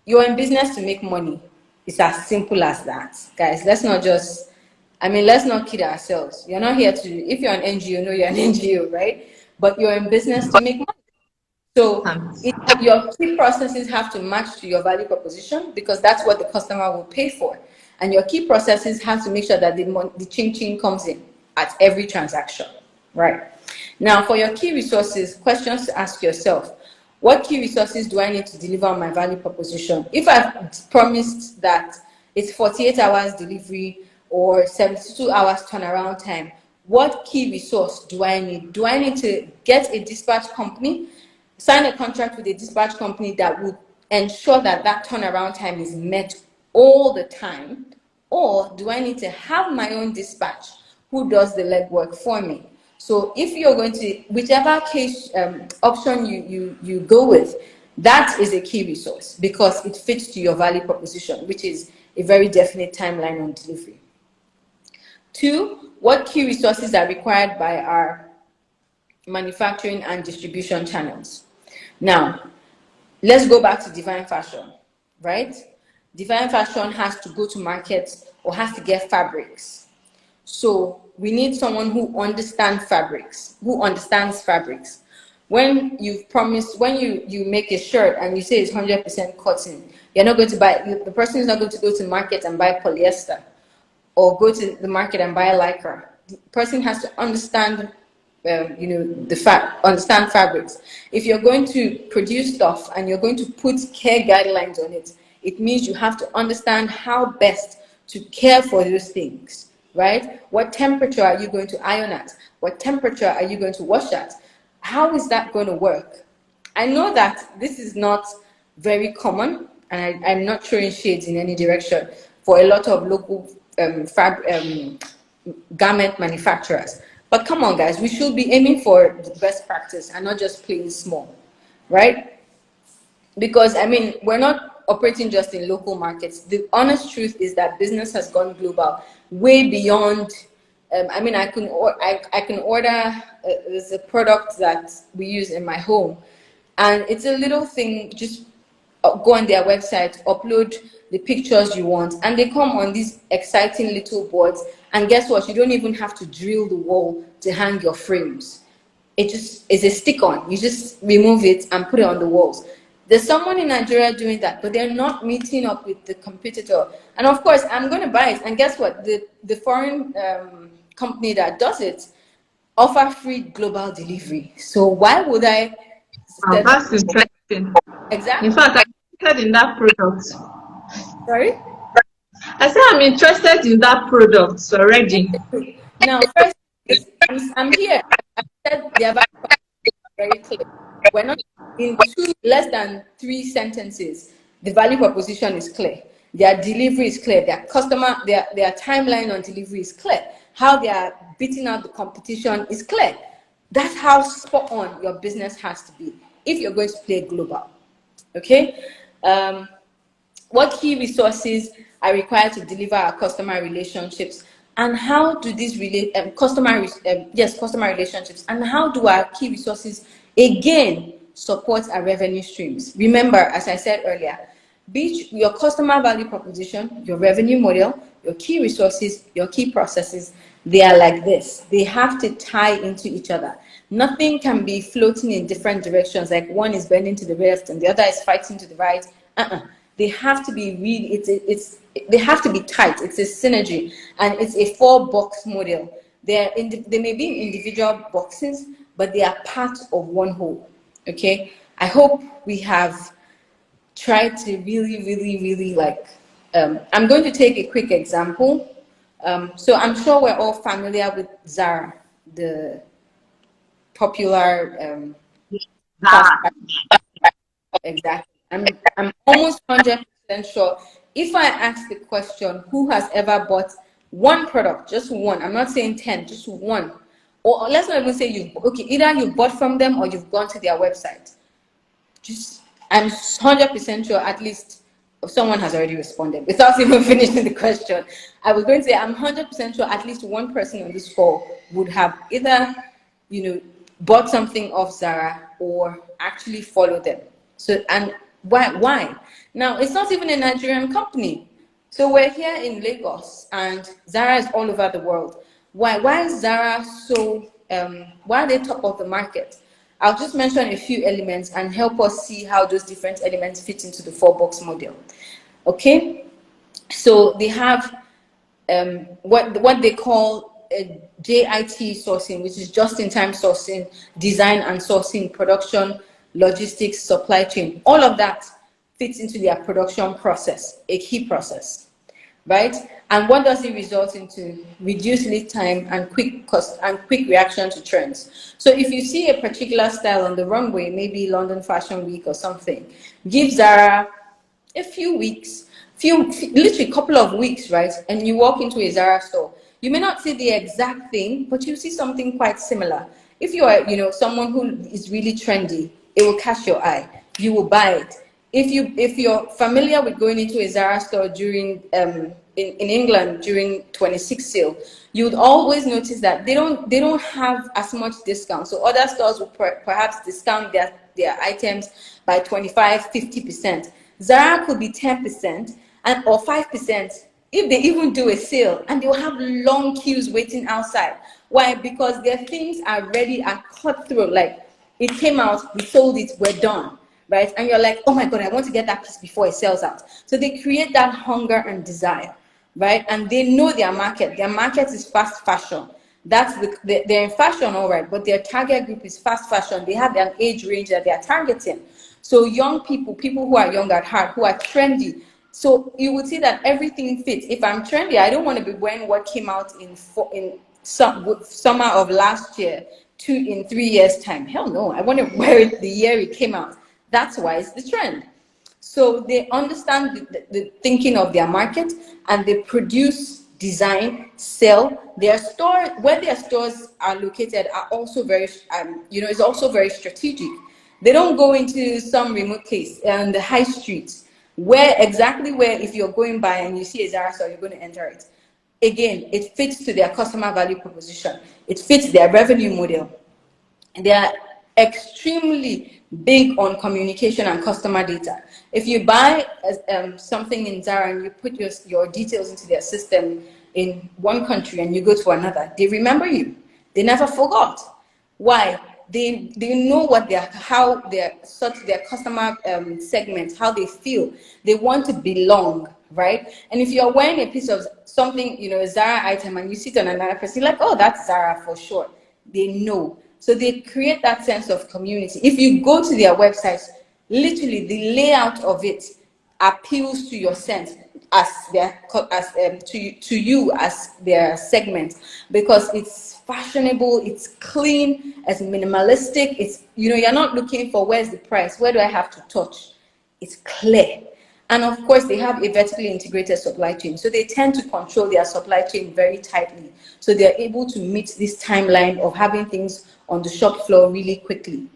C: You're in business to make money. It's as simple as that. Guys, let's not kid ourselves. You're not here to, if you're an NGO, no, you're an NGO, right? But you're in business to make money. So your key processes have to match to your value proposition, because that's what the customer will pay for. And your key processes have to make sure that the ching comes in at every transaction, right? Now, for your key resources, questions to ask yourself. What key resources do I need to deliver on my value proposition? If I've promised that it's 48 hours delivery or 72 hours turnaround time, what key resource do I need? Do I need to get a dispatch company, sign a contract with a dispatch company that would ensure that that turnaround time is met all the time? Or do I need to have my own dispatch who does the legwork for me? So if you're going to, whichever case option you go with, that is a key resource, because it fits to your value proposition, which is a very definite timeline on delivery. 2, what key resources are required by our manufacturing and distribution channels? Now, let's go back to Divine Fashion, right? Divine Fashion has to go to market or has to get fabrics. So we need someone who understands fabrics, When you've promised, when you make a shirt and you say it's 100% cotton, you're not going to buy, the person is not going to go to market and buy polyester or go to the market and buy lycra. The person has to understand understand fabrics. If you're going to produce stuff and you're going to put care guidelines on it, it means you have to understand how best to care for those things, right? What temperature are you going to iron at? What temperature are you going to wash at? How is that going to work? I know that this is not very common, and I'm not throwing shades in any direction for a lot of local garment manufacturers. But come on, guys, we should be aiming for the best practice and not just playing small, right? Because, I mean, we're not operating just in local markets. The honest truth is that business has gone global, way beyond. I mean, I can order, there's a product that we use in my home, and it's a little thing, just go on their website, upload the pictures you want, and they come on these exciting little boards, and guess what? You don't even have to drill the wall to hang your frames. It just is a stick-on. You just remove it and put it on the walls. There's someone in Nigeria doing that, but they're not meeting up with the competitor. And of course, I'm going to buy it. And guess what? The foreign company that does it offer free global delivery. So why would I?
B: That's interesting.
C: Exactly.
B: In fact, I'm interested in that product.
C: Sorry?
B: I said I'm interested in that product already.
C: Now, first, I'm here. I said the very clear. We're not in less than 3 sentences. The value proposition is clear. Their delivery is clear. Their timeline on delivery is clear. How they are beating out the competition is clear. That's how spot on your business has to be if you're going to play global. Okay. What key resources are required to deliver our customer relationships, and how do these customer relationships, and how do our key resources again support our revenue streams? Remember, as I said earlier, be your customer value proposition, your revenue model, your key resources, your key processes. They are like this. They have to tie into each other. Nothing can be floating in different directions, like one is bending to the left and the other is fighting to the right. They have to be they have to be tight. It's a synergy, and it's a 4-box model. They may be in individual boxes, but they are part of one whole. Okay, I hope we have tried to really like. I'm going to take a quick example. So I'm sure we're all familiar with Zara, the popular exactly. I'm almost 100% sure. If I ask the question, who has ever bought one product, just one, I'm not saying 10, just one, or let's not even say either you bought from them or you've gone to their website. I'm 100% sure at least someone has already responded without even finishing the question. I was going to say, I'm 100% sure at least one person on this call would have either, bought something off Zara or actually followed them. So, and why? Now, it's not even a Nigerian company. So we're here in Lagos and Zara is all over the world. Why is Zara so, why are they top of the market? I'll just mention a few elements and help us see how those different elements fit into the 4-box model. Okay, so they have what they call a JIT sourcing, which is just-in-time sourcing, design and sourcing, production, logistics, supply chain. All of that fits into their production process, a key process, right? And what does it result into? Reduced lead time and quick cost and quick reaction to trends. So if you see a particular style on the runway, maybe London Fashion Week or something, give Zara a few weeks, literally a couple of weeks, right? And you walk into a Zara store, you may not see the exact thing, but you see something quite similar. If you are, someone who is really trendy, it will catch your eye. You will buy it. If you're familiar with going into a Zara store during in England during 26 sale, you would always notice that they don't have as much discount. So other stores will perhaps discount their items by 25-50%. Zara could be 10% or 5% if they even do a sale, and they'll have long queues waiting outside. Why? Because their things are ready and cut through. Like, it came out, we sold it, we're done. Right? And you're like, oh my God, I want to get that piece before it sells out. So they create that hunger and desire, right? And they know their market. Their market is fast fashion. That's they're in fashion, all right, but their target group is fast fashion. They have an age range that they are targeting. So young people who are young at heart, who are trendy. So you would see that everything fits. If I'm trendy, I don't want to be wearing what came out in summer of last year in 3 years' time. Hell no, I want to wear it the year it came out. That's why it's the trend. So they understand the thinking of their market, and they produce, design, sell. Where their stores are located are also very, is also very strategic. They don't go into some remote place on the high street where if you're going by and you see a Zara store, you're going to enter it. Again, it fits to their customer value proposition. It fits their revenue model. They are extremely big on communication and customer data. If you buy something in Zara and you put your details into their system in one country and you go to another, they remember you. They never forgot. Why? They know their customer segment, how they feel. They want to belong, right? And if you're wearing a piece of something, a Zara item, and you sit on another person, you're like, oh, that's Zara for sure. They know. So they create that sense of community. If you go to their websites, literally the layout of it appeals to your sense to you as their segment, because it's fashionable, it's clean, it's minimalistic. It's you're not looking for where's the price, where do I have to touch. It's clear. And of course, they have a vertically integrated supply chain. So they tend to control their supply chain very tightly. So they're able to meet this timeline of having things on the shop floor really quickly.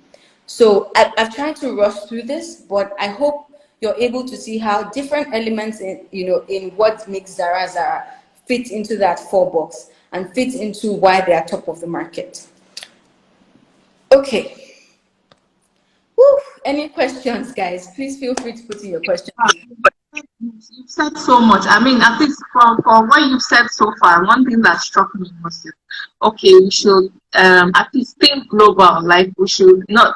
C: So I've tried to rush through this, but I hope you're able to see how different elements in what makes Zara fit into that 4-box and fit into why they are top of the market. Okay. Woo. Any questions, guys? Please feel free to put in your questions.
B: You've said so much. I mean, at least from what you've said so far, one thing that struck me was, okay, we should at least think global. Like, we should not,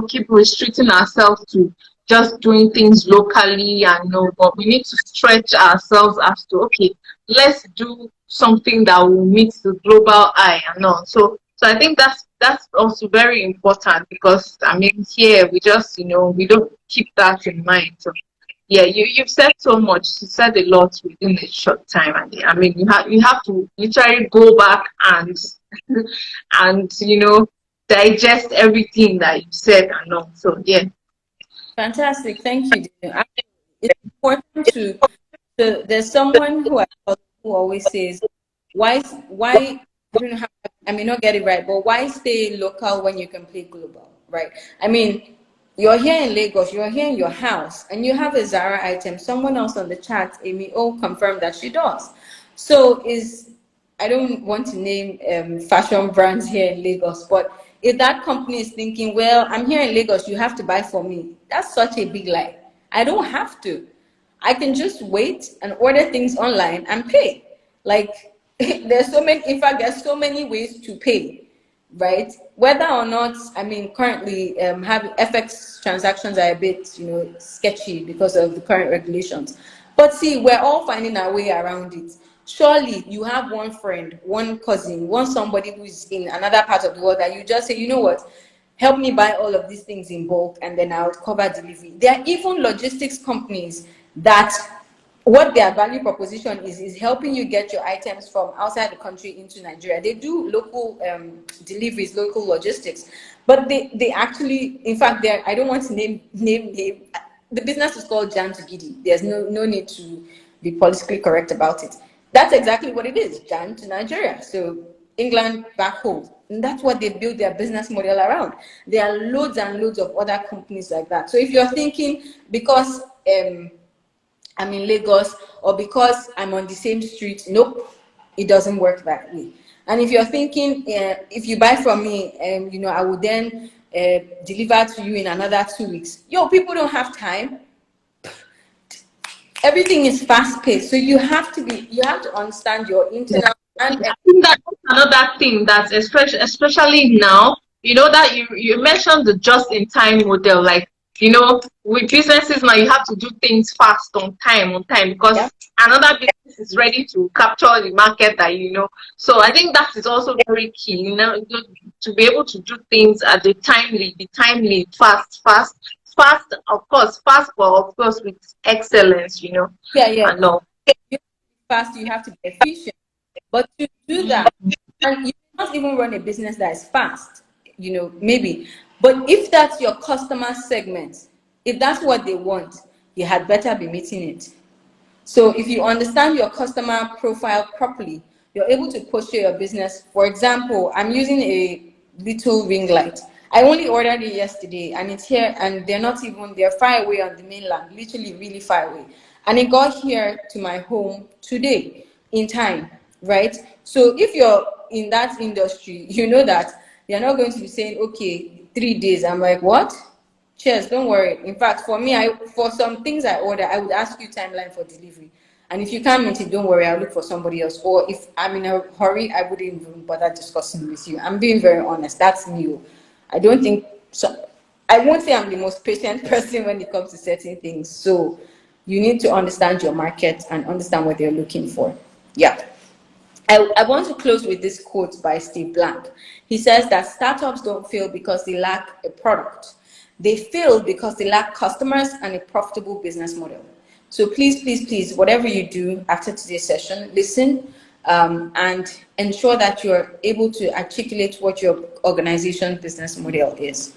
B: keep restricting ourselves to just doing things locally, but we need to stretch ourselves as to, okay, let's do something that will meet the global eye and all. So I think that's also very important, because I mean, here we just we don't keep that in mind. So yeah, you've said so much. You said a lot within a short time, and I mean, you have to literally go back and digest everything that you said and all. So yeah,
C: fantastic. Thank you. It's important to. There's someone who always says, why I may not get it right, but why stay local when you can play global, right? I mean, you're here in Lagos, you're here in your house, and you have a Zara item. Someone else on the chat, Amy O, confirmed that she does. So I don't want to name fashion brands here in Lagos, but if that company is thinking, well, I'm here in Lagos, you have to buy for me, that's such a big lie. I don't have to. I can just wait and order things online and pay. Like, there's so many, in fact, there's so many ways to pay, right? Whether or not, I mean, currently have FX transactions are a bit, sketchy because of the current regulations. But see, we're all finding our way around it. Surely you have one friend, one cousin, one somebody who's in another part of the world that you just say, you know what, help me buy all of these things in bulk and then I'll cover delivery. There are even logistics companies that what their value proposition is helping you get your items from outside the country into Nigeria. They do local deliveries, local logistics, but they actually, in fact, I don't want to name. The business is called Jan to Gidi. There's no need to be politically correct about it. That's exactly what it is, Jan to Nigeria. So England back home. And that's what they build their business model around. There are loads and loads of other companies like that. So if you're thinking, because I'm in Lagos or because I'm on the same street, nope, it doesn't work that way. And if you're thinking, if you buy from me, I will then deliver to you in another 2 weeks. People don't have time. Everything is fast paced, so you have to understand your internal. And
B: I think that's another thing that's especially now, that you mentioned the just in time model. Like, with businesses now, you have to do things fast on time because another business is ready to capture the market So I think that is also very key, to be able to do things at the timely, fast, of course, but of course with excellence, And all.
C: Fast, you have to be efficient. But to do that, and you cannot even run a business that is fast, maybe. But if that's your customer segment, if that's what they want, you had better be meeting it. So if you understand your customer profile properly, you're able to posture your business. For example, I'm using a little ring light. I only ordered it yesterday and it's here, and they're far away on the mainland, literally really far away. And it got here to my home today in time, right? So if you're in that industry, you know that you're not going to be saying, okay, 3 days. I'm like, what? Cheers, don't worry. In fact, for me, for some things I order, I would ask you timeline for delivery. And if you can't meet it, don't worry, I'll look for somebody else. Or if I'm in a hurry, I wouldn't even bother discussing with you. I'm being very honest. That's me. I don't think so. I won't say I'm the most patient person when it comes to certain things. So you need to understand your market and understand what they're looking for. Yeah. I want to close with this quote by Steve Blank. He says that startups don't fail because they lack a product. They fail because they lack customers and a profitable business model. So please, whatever you do after today's session, listen and ensure that you're able to articulate what your organization's business model is.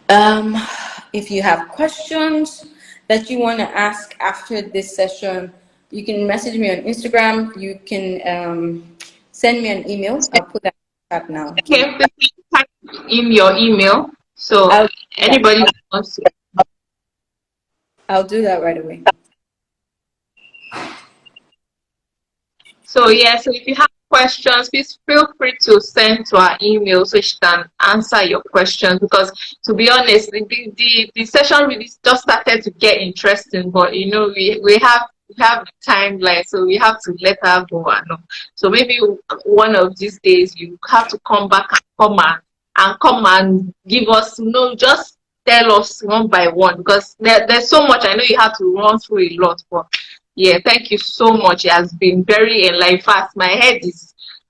C: If you have questions that you want to ask after this session, you can message me on Instagram. You can send me an email. I'll put that now.
B: Okay, type in your email. So anybody who wants to.
C: I'll do that right away.
B: So so if you have questions, please feel free to send to our email so she can answer your questions. Because to be honest, the session really just started to get interesting, but we have time left, so we have to let her go. So maybe one of these days you have to come back and come and give us, just tell us one by one, because there's so much. I know you have to run through a lot, but yeah, thank you so much. It has been very enlightening. Fast. My head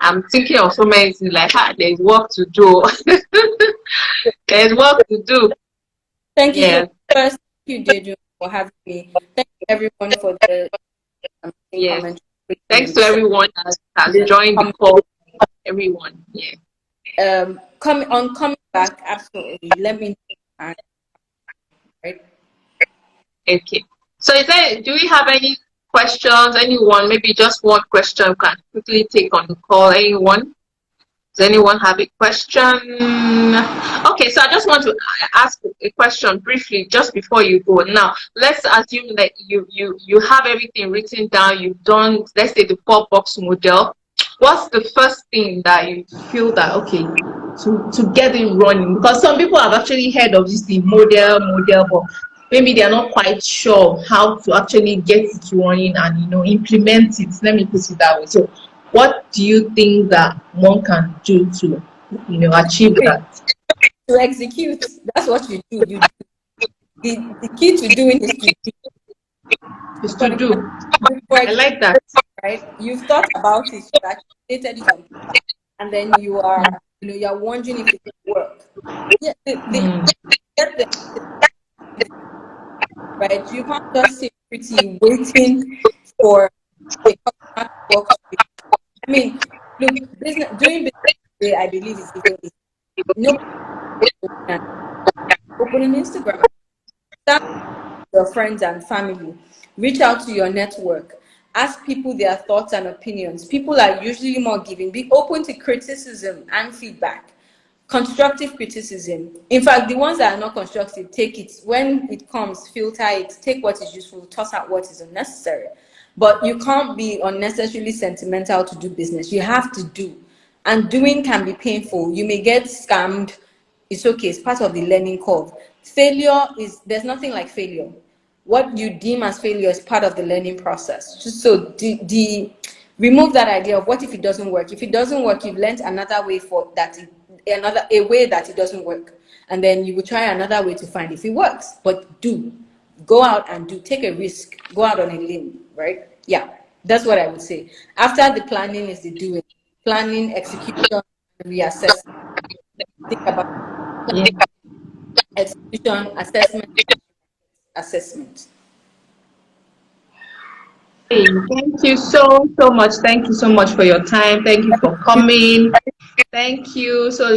B: I'm thinking of so many things, like there's work to do. There's work to do.
C: Thank you. First, thank you, Jeju, for having me. Thank you, everyone, for the
B: comment. Thanks to everyone that has joined the call. Everyone,
C: coming back, absolutely. Let me know. Right.
B: Okay. So do we have any questions? Anyone? Maybe just one question can quickly take on the call. Anyone? Does anyone have a question? Okay, so I just want to ask a question briefly just before you go. Now, let's assume that you have everything written down. You've done, let's say, the 4-box model. What's the first thing that you feel that, okay, to get it running? Because some people have actually heard of this, the model, but maybe they are not quite sure how to actually get it running and implement it. Let me put it that way. So what do you think that one can do to achieve that?
C: To execute, that's what you do. The key to doing is to do.
B: Is to do.
C: For
B: I like that.
C: right? You've thought about it, you've activated it on paper, and then you're wondering if it will work. Yeah, right? You can't just sit pretty waiting for a customer to work. I mean, look, doing business today, I believe is even easy. No, open an Instagram, start with your friends and family, reach out to your network, ask people their thoughts and opinions. People are usually more giving. Be open to criticism and feedback. Constructive criticism. In fact, the ones that are not constructive, take it. When it comes, filter it, take what is useful, toss out what is unnecessary. But you can't be unnecessarily sentimental to do business. You have to do. And doing can be painful. You may get scammed. It's okay. It's part of the learning curve. There's nothing like failure. What you deem as failure is part of the learning process. Just so remove that idea of what if it doesn't work. If it doesn't work, you've learned another way a way that it doesn't work, and then you will try another way to find if it works. But go out and take a risk, go out on a limb, right? Yeah, that's what I would say. After the planning is the doing. Planning, execution, reassessment. Think about planning, execution, assessment.
B: Thank you so much. Thank you so much for your time. Thank you for coming. Thank you. So